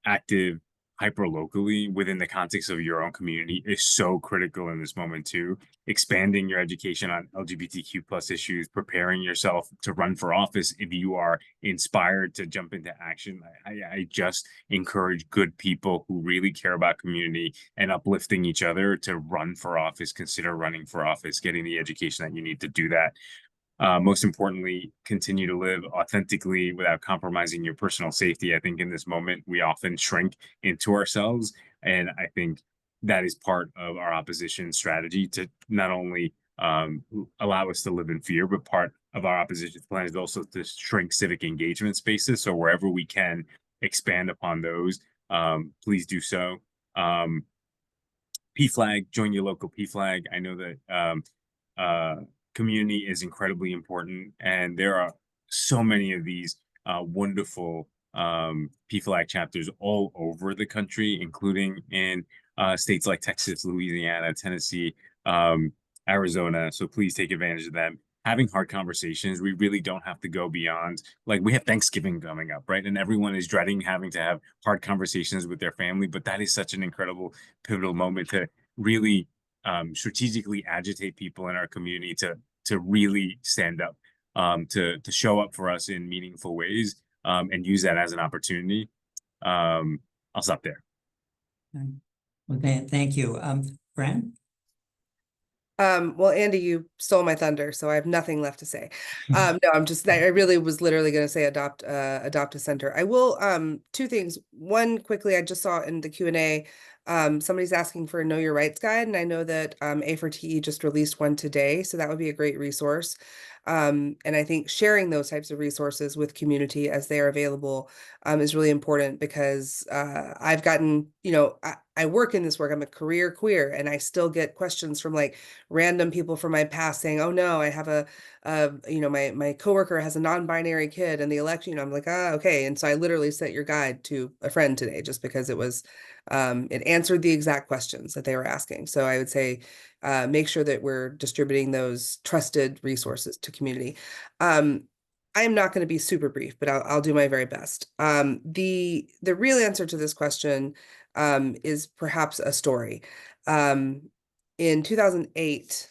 active hyper locally within the context of your own community is so critical in this moment too. Expanding your education on LGBTQ plus issues, preparing yourself to run for office if you are inspired to jump into action. I just encourage good people who really care about community and uplifting each other to run for office, consider running for office, getting the education that you need to do that. Most importantly, continue to live authentically without compromising your personal safety. I think in this moment, we often shrink into ourselves. And I think that is part of our opposition strategy to not only allow us to live in fear, but part of our opposition plan is also to shrink civic engagement spaces. So wherever we can expand upon those, please do so. PFLAG, join your local PFLAG. I know that community is incredibly important, and there are so many of these wonderful PFLAG chapters all over the country, including in states like Texas, Louisiana, Tennessee, Arizona. So please take advantage of them. Having hard conversations, we really don't have to go beyond, like, we have Thanksgiving coming up, right? And everyone is dreading having to have hard conversations with their family, but that is such an incredible pivotal moment to really strategically agitate people in our community to really stand up, to show up for us in meaningful ways, and use that as an opportunity. I'll stop there. Okay, thank you. Fran? Well, Andy, you stole my thunder, so I have nothing left to say. No, I really was literally going to say adopt a center. I will, two things. One, quickly, I just saw in the Q&A, somebody's asking for a Know Your Rights guide, and I know that A4TE just released one today, so that would be a great resource. And I think sharing those types of resources with community as they are available is really important, because I've gotten, I work in this work, I'm a career queer, and I still get questions from like random people from my past saying, oh no, I have my coworker has a non-binary kid and the election, I'm like, okay. And so I literally sent your guide to a friend today just because it was, it answered the exact questions that they were asking. So I would say, make sure that we're distributing those trusted resources to community. I am not going to be super brief, but I'll do my very best. The real answer to this question is perhaps a story. In 2008,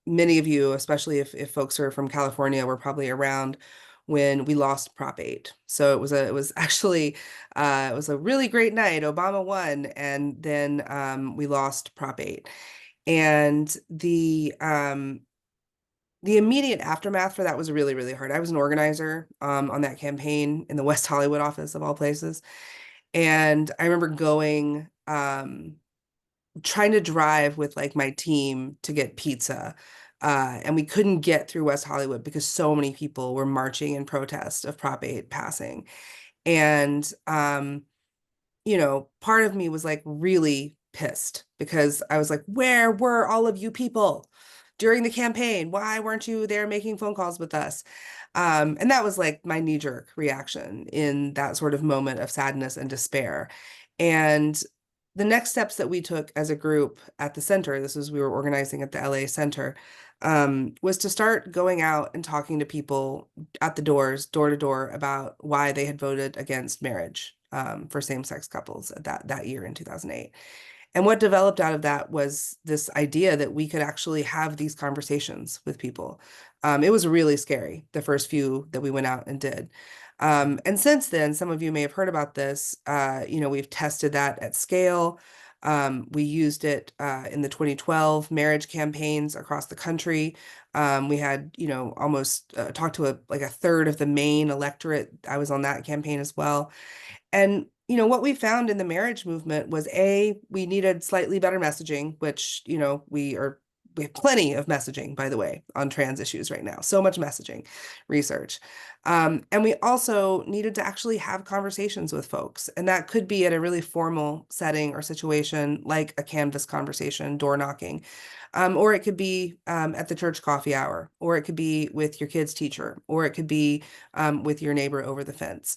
many of you, especially if folks are from California, were probably around when we lost Prop 8. So it was actually it was a really great night. Obama won, and then we lost Prop 8. And the immediate aftermath for that was really, really hard. I was an organizer on that campaign in the West Hollywood office of all places. And I remember going, trying to drive with like my team to get pizza. And we couldn't get through West Hollywood because so many people were marching in protest of Prop 8 passing. And, part of me was like really pissed because I was like, where were all of you people during the campaign? Why weren't you there making phone calls with us? And that was like my knee-jerk reaction in that sort of moment of sadness and despair. And the next steps that we took as a group at the center, we were organizing at the LA Center, was to start going out and talking to people at the doors, door to door, about why they had voted against marriage for same-sex couples that year in 2008. And what developed out of that was this idea that we could actually have these conversations with people. It was really scary, the first few that we went out and did. And since then, some of you may have heard about this, we've tested that at scale. We used it in the 2012 marriage campaigns across the country. We had, almost talked to a third of the Maine electorate. I was on that campaign as well. And what we found in the marriage movement was we needed slightly better messaging, which, we have plenty of messaging, by the way, on trans issues right now. So much messaging research. And we also needed to actually have conversations with folks. And that could be at a really formal setting or situation, like a Canvas conversation, door knocking. Or it could be at the church coffee hour, or it could be with your kid's teacher, or it could be with your neighbor over the fence.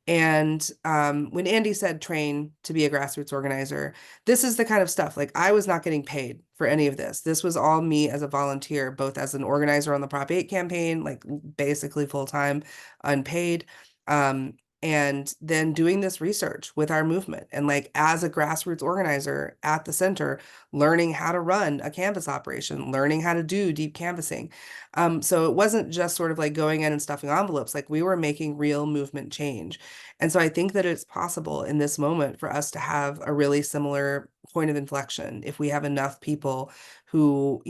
And when Andy said train to be a grassroots organizer, this is the kind of stuff, like I was not getting paid for any of this. This was all me as a volunteer, both as an organizer on the Prop 8 campaign, like basically full-time, unpaid, and then doing this research with our movement. And like as a grassroots organizer at the center, learning how to run a Canvas operation, learning how to do deep canvassing. So it wasn't just sort of like going in and stuffing envelopes, like we were making real movement change. And so I think that it's possible in this moment for us to have a really similar point of inflection if we have enough people who,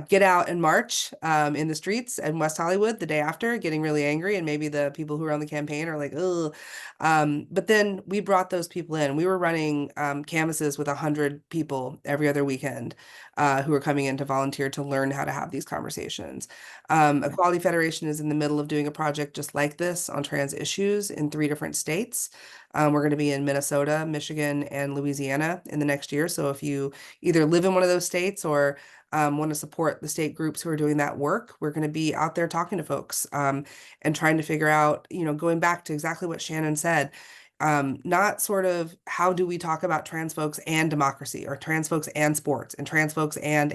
get out and march in the streets in West Hollywood the day after, getting really angry, and maybe the people who are on the campaign are like, ugh. But then we brought those people in. We were running canvases with 100 people every other weekend who were coming in to volunteer to learn how to have these conversations. Equality Federation is in the middle of doing a project just like this on trans issues in 3 different states. We're going to be in Minnesota, Michigan, and Louisiana in the next year. So if you either live in one of those states or want to support the state groups who are doing that work, we're going to be out there talking to folks and trying to figure out, going back to exactly what Shannon said, not sort of how do we talk about trans folks and democracy, or trans folks and sports, and trans folks and.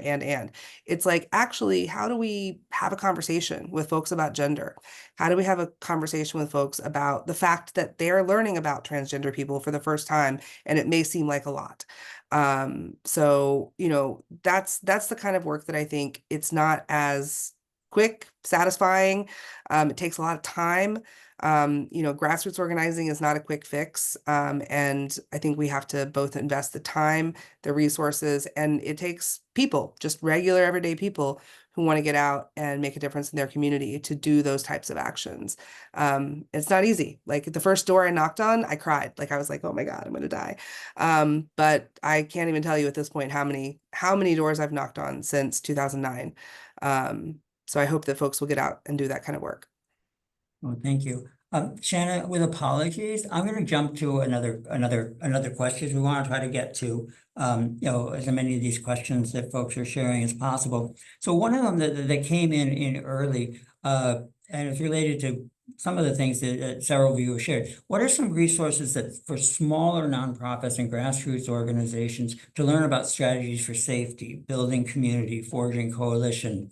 It's like, actually, how do we have a conversation with folks about gender? How do we have a conversation with folks about the fact that they're learning about transgender people for the first time, and it may seem like a lot. So, that's the kind of work that I think it's not as quick, satisfying. It takes a lot of time. Grassroots organizing is not a quick fix. And I think we have to both invest the time, the resources, and it takes people, just regular everyday people who want to get out and make a difference in their community to do those types of actions. It's not easy. Like the first door I knocked on, I cried. Like I was like, oh my God, I'm going to die. But I can't even tell you at this point how many doors I've knocked on since 2009. So I hope that folks will get out and do that kind of work. Well, thank you. Shannon, with apologies, I'm going to jump to another question. We want to try to get to, as many of these questions that folks are sharing as possible. So one of them that came in early, and it's related to some of the things that several of you have shared. What are some resources that for smaller nonprofits and grassroots organizations to learn about strategies for safety, building community, forging coalition,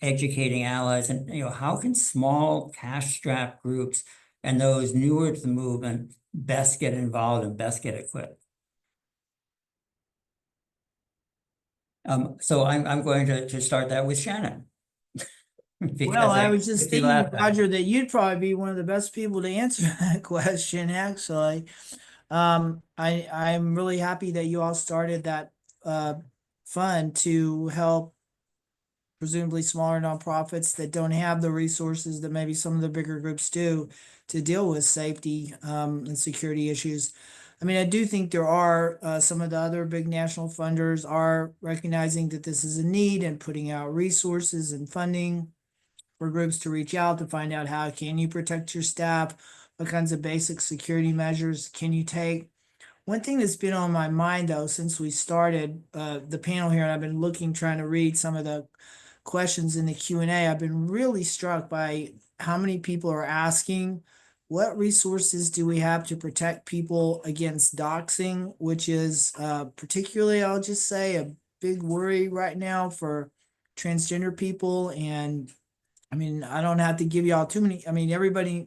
educating allies, and how can small cash-strapped groups and those newer to the movement best get involved and best get equipped? So I'm going to start that with Shannon. Well, I was just thinking, Roger, that that you'd probably be one of the best people to answer that question, actually. I'm really happy that you all started that fund to help presumably smaller nonprofits that don't have the resources that maybe some of the bigger groups do to deal with safety and security issues. I mean, I do think there are some of the other big national funders are recognizing that this is a need and putting out resources and funding for groups to reach out to find out how can you protect your staff, what kinds of basic security measures can you take. One thing that's been on my mind, though, since we started the panel here, and I've been trying to read some of the questions in the Q&A, I've been really struck by how many people are asking, what resources do we have to protect people against doxing, which is particularly, I'll just say, a big worry right now for transgender people. And I mean, I don't have to give y'all too many. I mean, everybody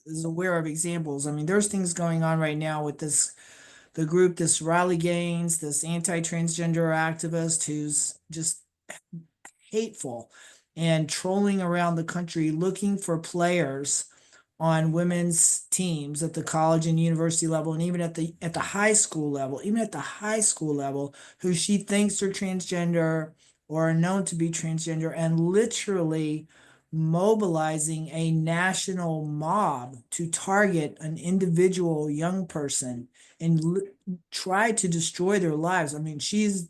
is aware of examples. I mean, there's things going on right now with the group, this Riley Gaines, this anti-transgender activist who's just hateful and trolling around the country looking for players on women's teams at the college and university level, and even at the high school level, who she thinks are transgender or are known to be transgender, and literally mobilizing a national mob to target an individual young person and try to destroy their lives. I mean, she's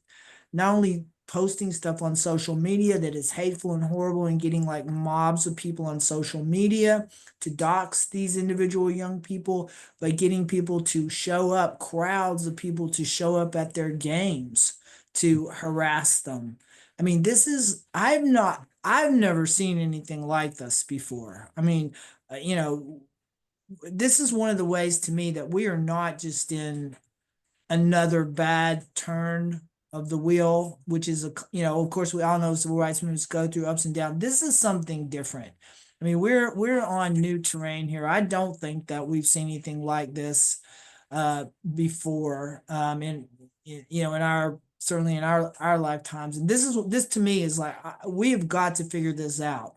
not only posting stuff on social media that is hateful and horrible, and getting like mobs of people on social media to dox these individual young people, by getting people to show up, crowds of people to show up at their games to harass them. I mean, I've never seen anything like this before. I mean, this is one of the ways to me that we are not just in another bad turn of the wheel, which is of course we all know civil rights movements go through ups and downs. This is something different. I mean, we're on new terrain here. I don't think that we've seen anything like this before. In our certainly in our lifetimes. And this to me is like we have got to figure this out.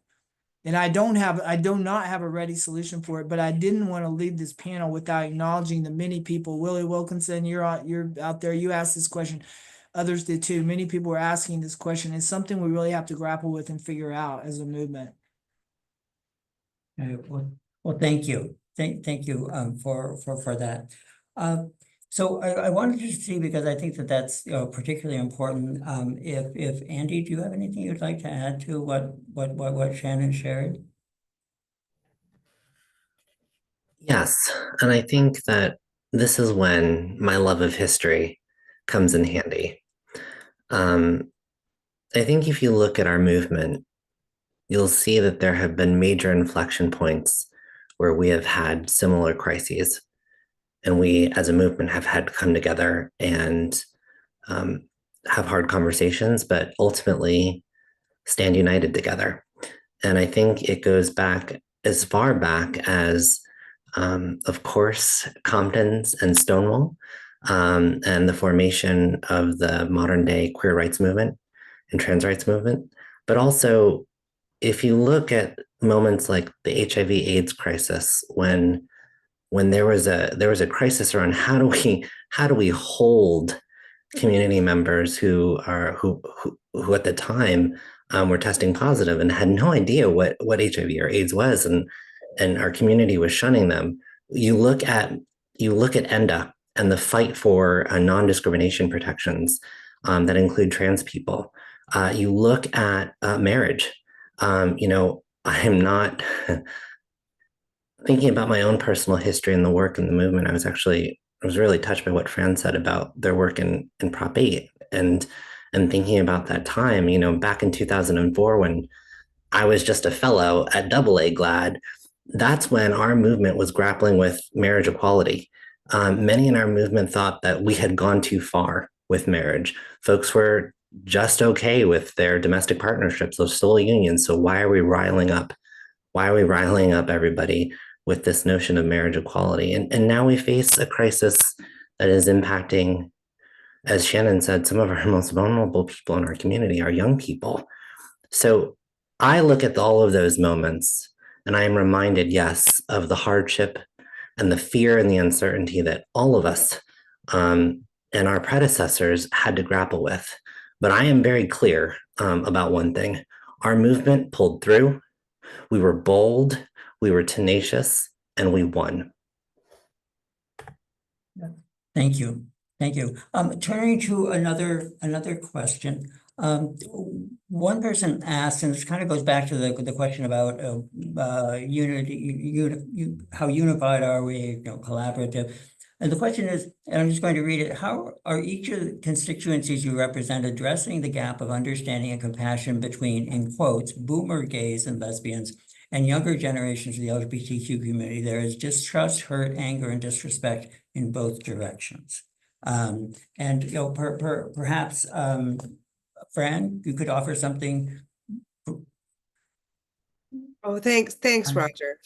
And I do not have a ready solution for it, but I didn't want to leave this panel without acknowledging the many people. Willie Wilkinson, you're out there. You asked this question. Others did too. Many people are asking this question. It's something we really have to grapple with and figure out as a movement. Well, thank you. Thank you for that. So I wanted to see, because I think that's particularly important. If Andy, do you have anything you'd like to add to what Shannon shared? Yes, and I think that this is when my love of history comes in handy. I think if you look at our movement, you'll see that there have been major inflection points where we have had similar crises, and we as a movement have had to come together and have hard conversations, but ultimately stand united together. And I think it goes back as far back as, of course, Compton's and Stonewall, and the formation of the modern day queer rights movement and trans rights movement. But also, if you look at moments like the HIV/AIDS crisis, when there was a crisis around how do we hold community members who at the time were testing positive and had no idea what HIV or AIDS was, and our community was shunning them. You look at ENDA and the fight for non-discrimination protections that include trans people. You look at marriage. I am not thinking about my own personal history and the work in the movement. I was really touched by what Fran said about their work in Prop 8, and thinking about that time, back in 2004, when I was just a fellow at AA GLAD. That's when our movement was grappling with marriage equality. Many in our movement thought that we had gone too far with marriage. Folks were just okay with their domestic partnerships, those civil unions. So why are we riling up everybody with this notion of marriage equality? And now we face a crisis that is impacting, as Shannon said, some of our most vulnerable people in our community, our young people. So I look at all of those moments and I am reminded, yes, of the hardship and the fear and the uncertainty that all of us and our predecessors had to grapple with. But I am very clear about one thing. Our movement pulled through. We were bold, we were tenacious, and we won. Thank you. Turning to another question. One person asked, and this kind of goes back to the question about unity, how unified are we, collaborative. And the question is, and I'm just going to read it, how are each of the constituencies you represent addressing the gap of understanding and compassion between, in quotes, boomer gays and lesbians and younger generations of the LGBTQ community? There is distrust, hurt, anger, and disrespect in both directions. Perhaps, Fran, you could offer something. Oh, thanks, Roger.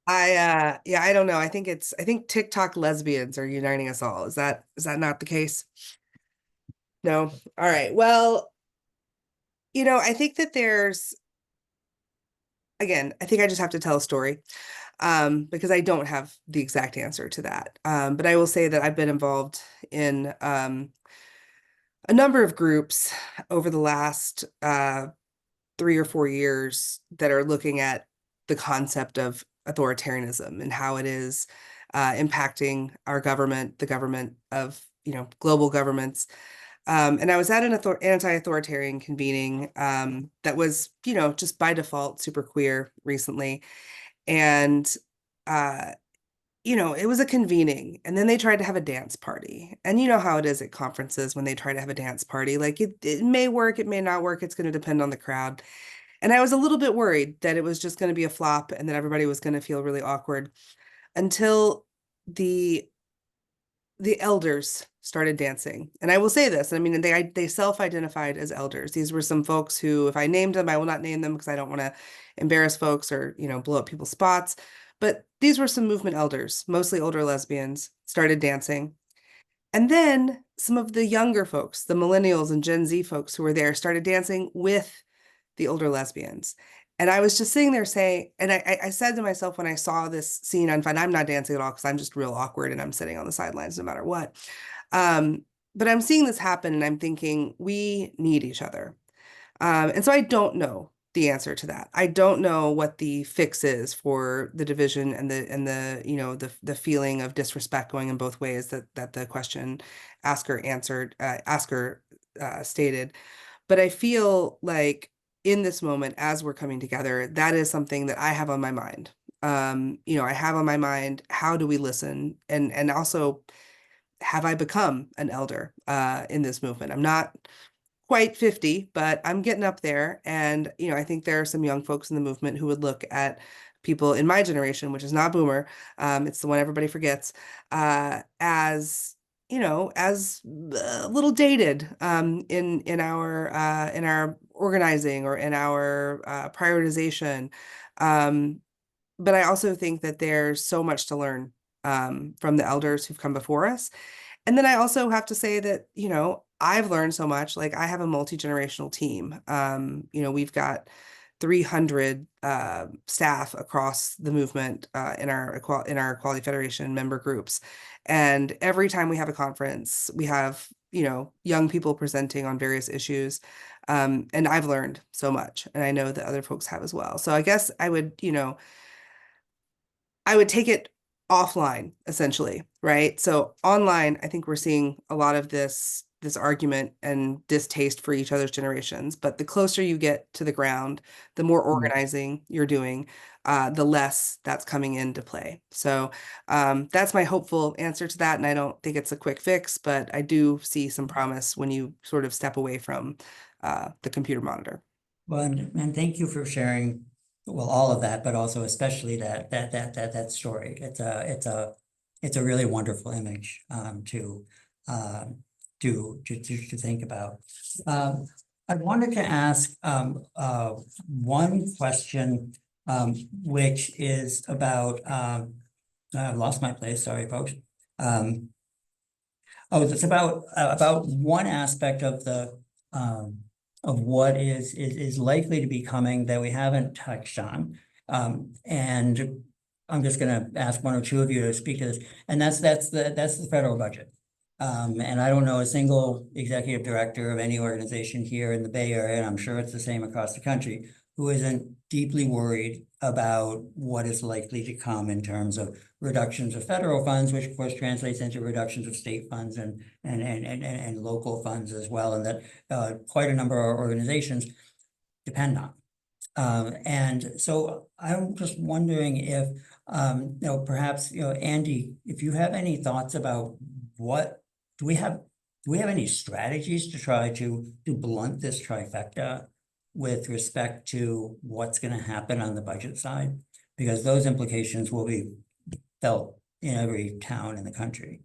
I don't know. I think TikTok lesbians are uniting us all. Is that not the case? No. All right. Well, I think that I think I just have to tell a story, because I don't have the exact answer to that. But I will say that I've been involved in a number of groups over the last 3 or 4 years that are looking at the concept of authoritarianism and how it is impacting our government, the government of global governments. And I was at an anti-authoritarian convening that was, just by default super queer recently. And it was a convening, and then they tried to have a dance party. And you know how it is at conferences when they try to have a dance party. Like it may work, it may not work. It's going to depend on the crowd. And I was a little bit worried that it was just going to be a flop and that everybody was going to feel really awkward until the elders started dancing. And I will say this, I mean, they self-identified as elders. These were some folks who, if I named them, I will not name them because I don't want to embarrass folks or, blow up people's spots. But these were some movement elders, mostly older lesbians, started dancing. And then some of the younger folks, the millennials and Gen Z folks who were there, started dancing with the older lesbians. And I was just sitting there saying, and I said to myself when I saw this scene unfold, I'm not dancing at all because I'm just real awkward and I'm sitting on the sidelines no matter what. But I'm seeing this happen and I'm thinking, we need each other. And so I don't know the answer to that. I don't know what the fix is for the division and the feeling of disrespect going in both ways that the question asker stated. But I feel like in this moment, as we're coming together, that is something that I have on my mind. I have on my mind, how do we listen? And also, have I become an elder in this movement? I'm not quite 50, but I'm getting up there. And, I think there are some young folks in the movement who would look at people in my generation, which is not boomer, it's the one everybody forgets, as as a little dated in our organizing or in our prioritization. But I also think that there's so much to learn from the elders who've come before us. And then I also have to say that, I've learned so much. Like, I have a multi-generational team. We've got 300 staff across the movement in our Equality Federation member groups. And every time we have a conference, we have, young people presenting on various issues. And I've learned so much, and I know that other folks have as well. So I guess I would take it offline, essentially, right? So online, I think we're seeing a lot of this argument and distaste for each other's generations. But the closer you get to the ground, the more organizing you're doing, the less that's coming into play. So that's my hopeful answer to that. And I don't think it's a quick fix, but I do see some promise when you sort of step away from the computer monitor. Well, and thank you for sharing, well, all of that, but also especially that story. It's a really wonderful image to think about. I wanted to ask one question, which is about I lost my place. Sorry, folks. It's about one aspect of the of what is likely to be coming that we haven't touched on. And I'm just going to ask one or two of you to speak to this, and that's the federal budget. And I don't know a single executive director of any organization here in the Bay Area, and I'm sure it's the same across the country, who isn't deeply worried about what is likely to come in terms of reductions of federal funds, which of course translates into reductions of state funds and local funds as well, and that quite a number of our organizations depend on. And so I'm just wondering if, perhaps, Andy, if you have any thoughts about what, do we have any strategies to try to blunt this trifecta with respect to what's going to happen on the budget side? Because those implications will be felt in every town in the country.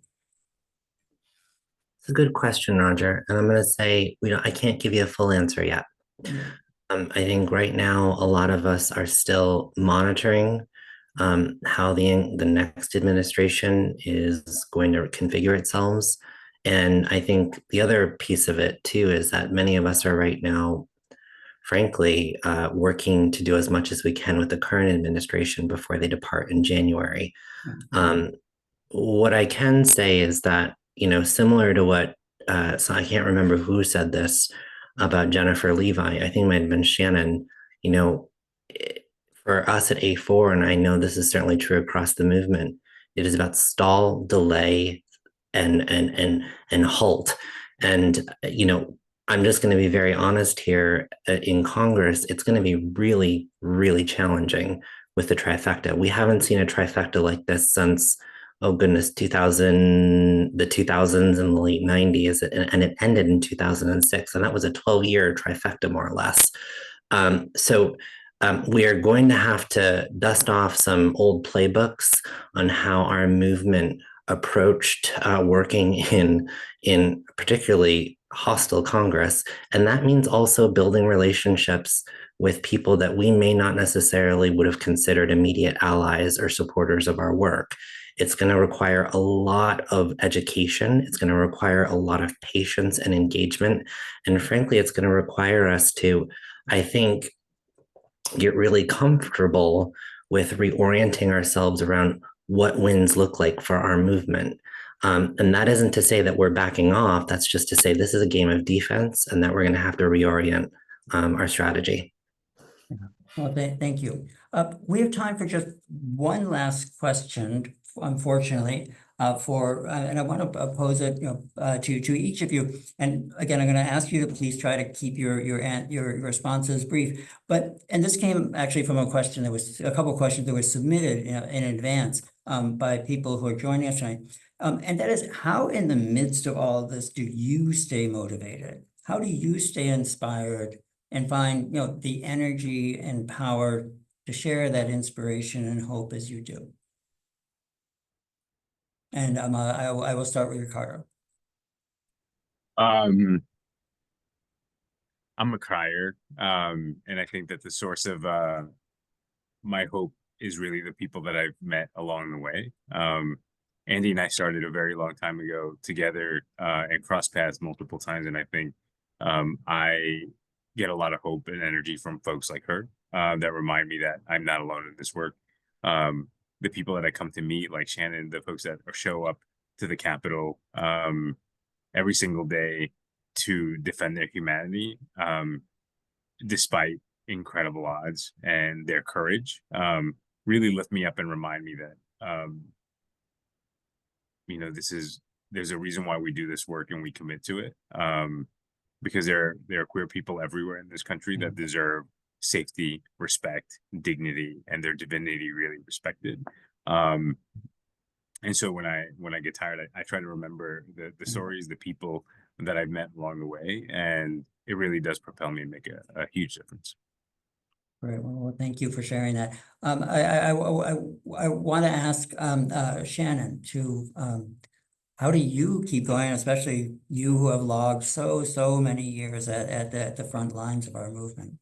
It's a good question, Roger. And I'm going to say, I can't give you a full answer yet. I think right now, a lot of us are still monitoring how the next administration is going to configure itself. And I think the other piece of it too is that many of us are right now, frankly, working to do as much as we can with the current administration before they depart in January. What I can say is that, similar to what, so I can't remember who said this about Jennifer Levi, I think it might have been Shannon, for us at A4, and I know this is certainly true across the movement, it is about stall, delay, and halt. And, I'm just going to be very honest here. In Congress, it's going to be really, really challenging with the trifecta. We haven't seen a trifecta like this since, oh goodness, 2000, the 2000s and the late 90s, and it ended in 2006. And that was a 12-year trifecta, more or less. So we are going to have to dust off some old playbooks on how our movement approached working in particularly hostile Congress. And that means also building relationships with people that we may not necessarily would have considered immediate allies or supporters of our work. It's going to require a lot of education. It's going to require a lot of patience and engagement. And frankly, it's going to require us to, I think, get really comfortable with reorienting ourselves around what wins look like for our movement. And that isn't to say that we're backing off. That's just to say this is a game of defense and that we're going to have to reorient our strategy. Well, thank you. We have time for just one last question, unfortunately, and I want to pose it, to each of you. And again, I'm going to ask you to please try to keep your responses brief. And this came actually from a couple of questions that were submitted in advance by people who are joining us tonight. And that is, how in the midst of all of this do you stay motivated? How do you stay inspired and find, the energy and power to share that inspiration and hope as you do? And I will start with Ricardo. I'm a crier, and I think that the source of my hope is really the people that I've met along the way. Andy and I started a very long time ago together and crossed paths multiple times, and I think I get a lot of hope and energy from folks like her that remind me that I'm not alone in this work. The people that I come to meet, like Shannon, the folks that show up to the Capitol every single day to defend their humanity, despite incredible odds, and their courage really lift me up and remind me that there's a reason why we do this work and we commit to it, because there are queer people everywhere in this country that deserve safety, respect, dignity, and their divinity really respected. And so when I get tired, I try to remember the stories, the people that I've met along the way, and it really does propel me and make a huge difference. Great. Well, thank you for sharing that. I want to ask Shannon to how do you keep going, especially you who have logged so many years at the front lines of our movement?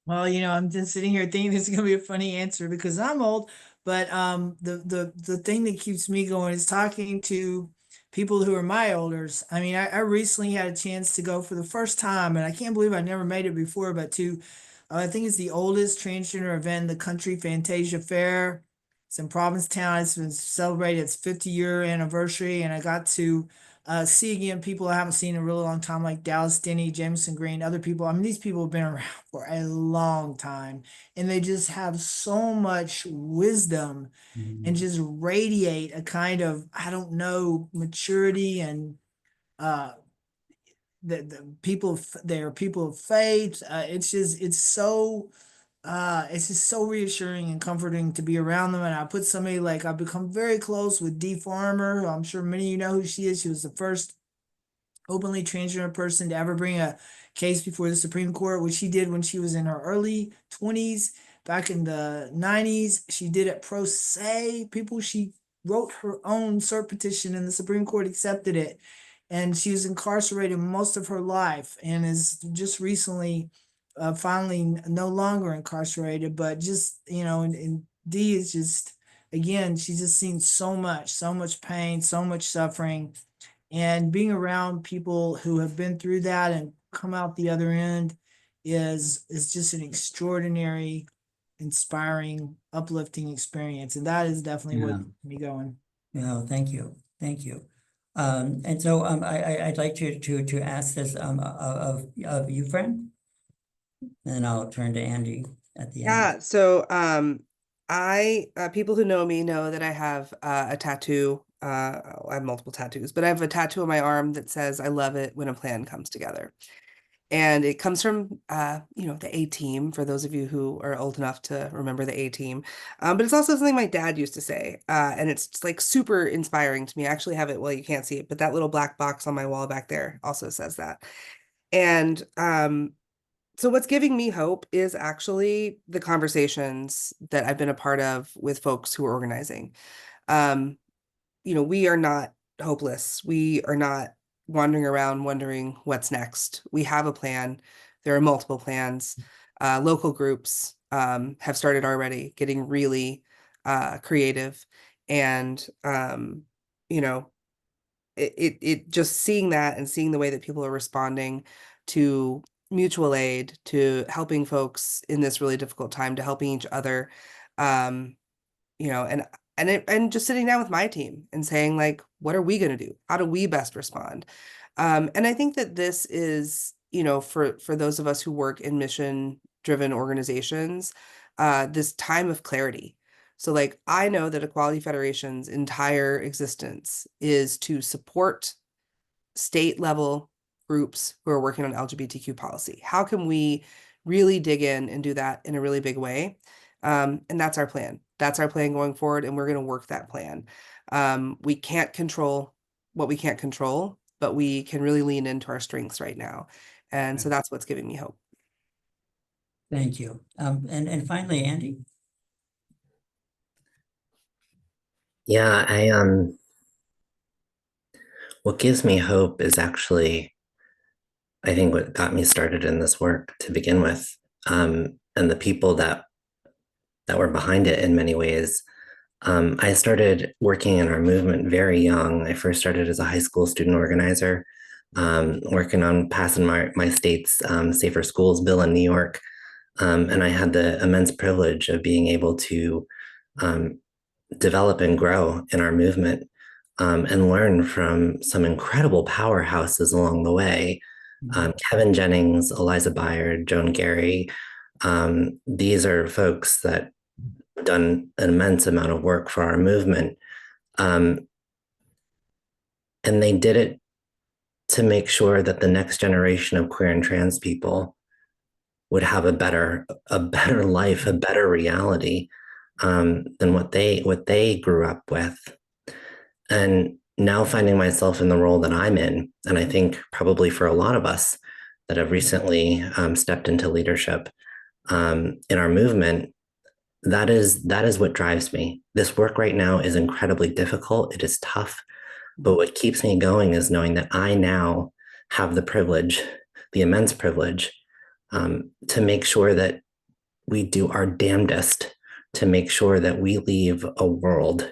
Well, I'm just sitting here thinking this is gonna be a funny answer because I'm old, but the thing that keeps me going is talking to people who are my elders. I mean, I recently had a chance to go for the first time, and I can't believe I never made it before, but I think it's the oldest transgender event in the country, Fantasia Fair. It's in Provincetown. It's been celebrated its 50-year anniversary, and I got to see again people I haven't seen in a really long time, like Dallas Denny, Jameson Green, other people. I mean, these people have been around for a long time, and they just have so much wisdom and just radiate a kind of, I don't know, maturity and the people, they're people of faith. It's just so reassuring and comforting to be around them. And I put somebody like, I've become very close with Dee Farmer. I'm sure many of you know who she is. She was the first openly transgender person to ever bring a case before the Supreme Court, which she did when she was in her early 20s. Back in the 90s, she did it pro se. She wrote her own cert petition and the Supreme Court accepted it. And she was incarcerated most of her life and is just recently finally no longer incarcerated. But just, and Dee is just, again, she's just seen so much pain, so much suffering. And being around people who have been through that and come out the other end is just an extraordinary, inspiring, uplifting experience. And that is definitely what keeps me going. Thank you. Thank you. And so I'd like to ask this of you, Fran, and I'll turn to Andy at the end. Yeah, so I people who know me know that I have a tattoo I have multiple tattoos, but I have a tattoo on my arm that says, "I love it when a plan comes together." And it comes from, the A team, for those of you who are old enough to remember the A team. But it's also something my dad used to say. And it's just, like, super inspiring to me. I actually have it, well, you can't see it, but that little black box on my wall back there also says that. And so what's giving me hope is actually the conversations that I've been a part of with folks who are organizing. We are not hopeless. We are not wandering around wondering what's next. We have a plan. There are multiple plans. Local groups have started already getting really creative. And, it just seeing that and seeing the way that people are responding to mutual aid, to helping folks in this really difficult time, to helping each other, um, and just sitting down with my team and saying, like, what are we going to do? How do we best respond? And I think that this is, for those of us who work in mission driven organizations, this time of clarity. So, like, I know that Equality Federation's entire existence is to support state level groups who are working on LGBTQ policy. How can we really dig in and do that in a really big way? And that's our plan. That's our plan going forward, and we're going to work that plan. We can't control what we can't control, but we can really lean into our strengths right now. And so that's what's giving me hope. Thank you. And finally, Andy. Yeah, what gives me hope is actually, I think, what got me started in this work to begin with, and the people that were behind it in many ways. I started working in our movement very young. I first started as a high school student organizer, working on passing my state's Safer Schools bill in New York. And I had the immense privilege of being able to develop and grow in our movement, and learn from some incredible powerhouses along the way. Kevin Jennings, Eliza Bayard, Joan Gary. These are folks that have done an immense amount of work for our movement. And they did it to make sure that the next generation of queer and trans people would have a better life, a better reality, than what they grew up with. And now finding myself in the role that I'm in, and I think probably for a lot of us that have recently stepped into leadership in our movement, that is what drives me. This work right now is incredibly difficult. It is tough, but what keeps me going is knowing that I now have the privilege, the immense privilege, to make sure that we do our damnedest to make sure that we leave a world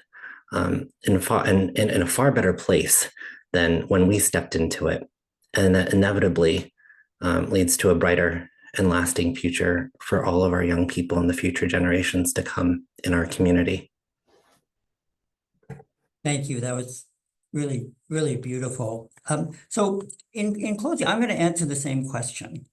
in a far better place than when we stepped into it. And that inevitably leads to a brighter and lasting future for all of our young people and the future generations to come in our community. Thank you. That was really, really beautiful. So in closing, I'm going to answer the same question.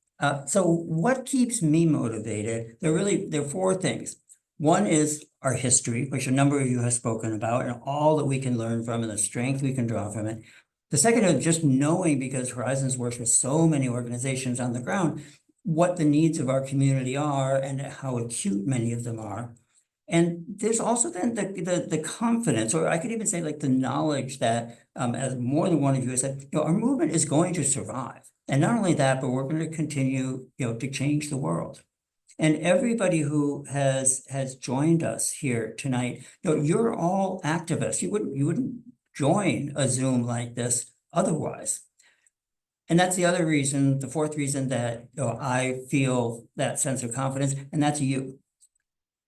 So what keeps me motivated? There are four things. One is our history, which a number of you have spoken about, and all that we can learn from and the strength we can draw from it. The second is just knowing, because Horizons works with so many organizations on the ground, what the needs of our community are and how acute many of them are. And there's also then the confidence, or I could even say like the knowledge that, as more than one of you has said, our movement is going to survive. And not only that, but we're going to continue, to change the world. And everybody who has joined us here tonight, you're all activists. You wouldn't join a Zoom like this otherwise. And that's the other reason, the fourth reason that I feel that sense of confidence, and that's you.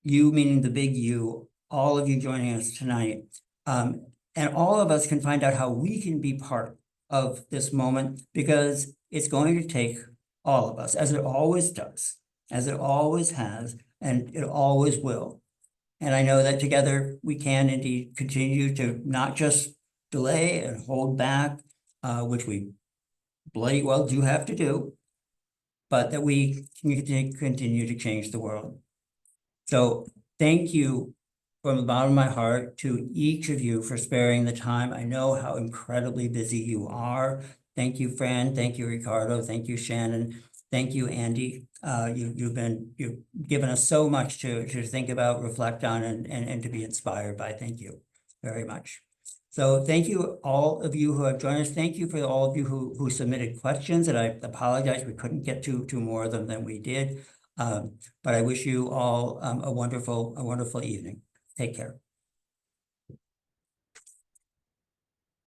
You meaning the big U, all of you joining us tonight. And all of us can find out how we can be part of this moment, because it's going to take all of us, as it always does, as it always has, and it always will. And I know that together we can indeed continue to not just delay and hold back, which we bloody well do have to do, but that we can continue to change the world. So thank you from the bottom of my heart to each of you for sparing the time. I know how incredibly busy you are. Thank you, Fran. Thank you, Ricardo. Thank you, Shannon. Thank you, Andy. You've given us so much to think about, reflect on, and to be inspired by. Thank you very much. So thank you, all of you who have joined us. Thank you for all of you who submitted questions, and I apologize we couldn't get to more of them than we did. But I wish you all a wonderful evening. Take care.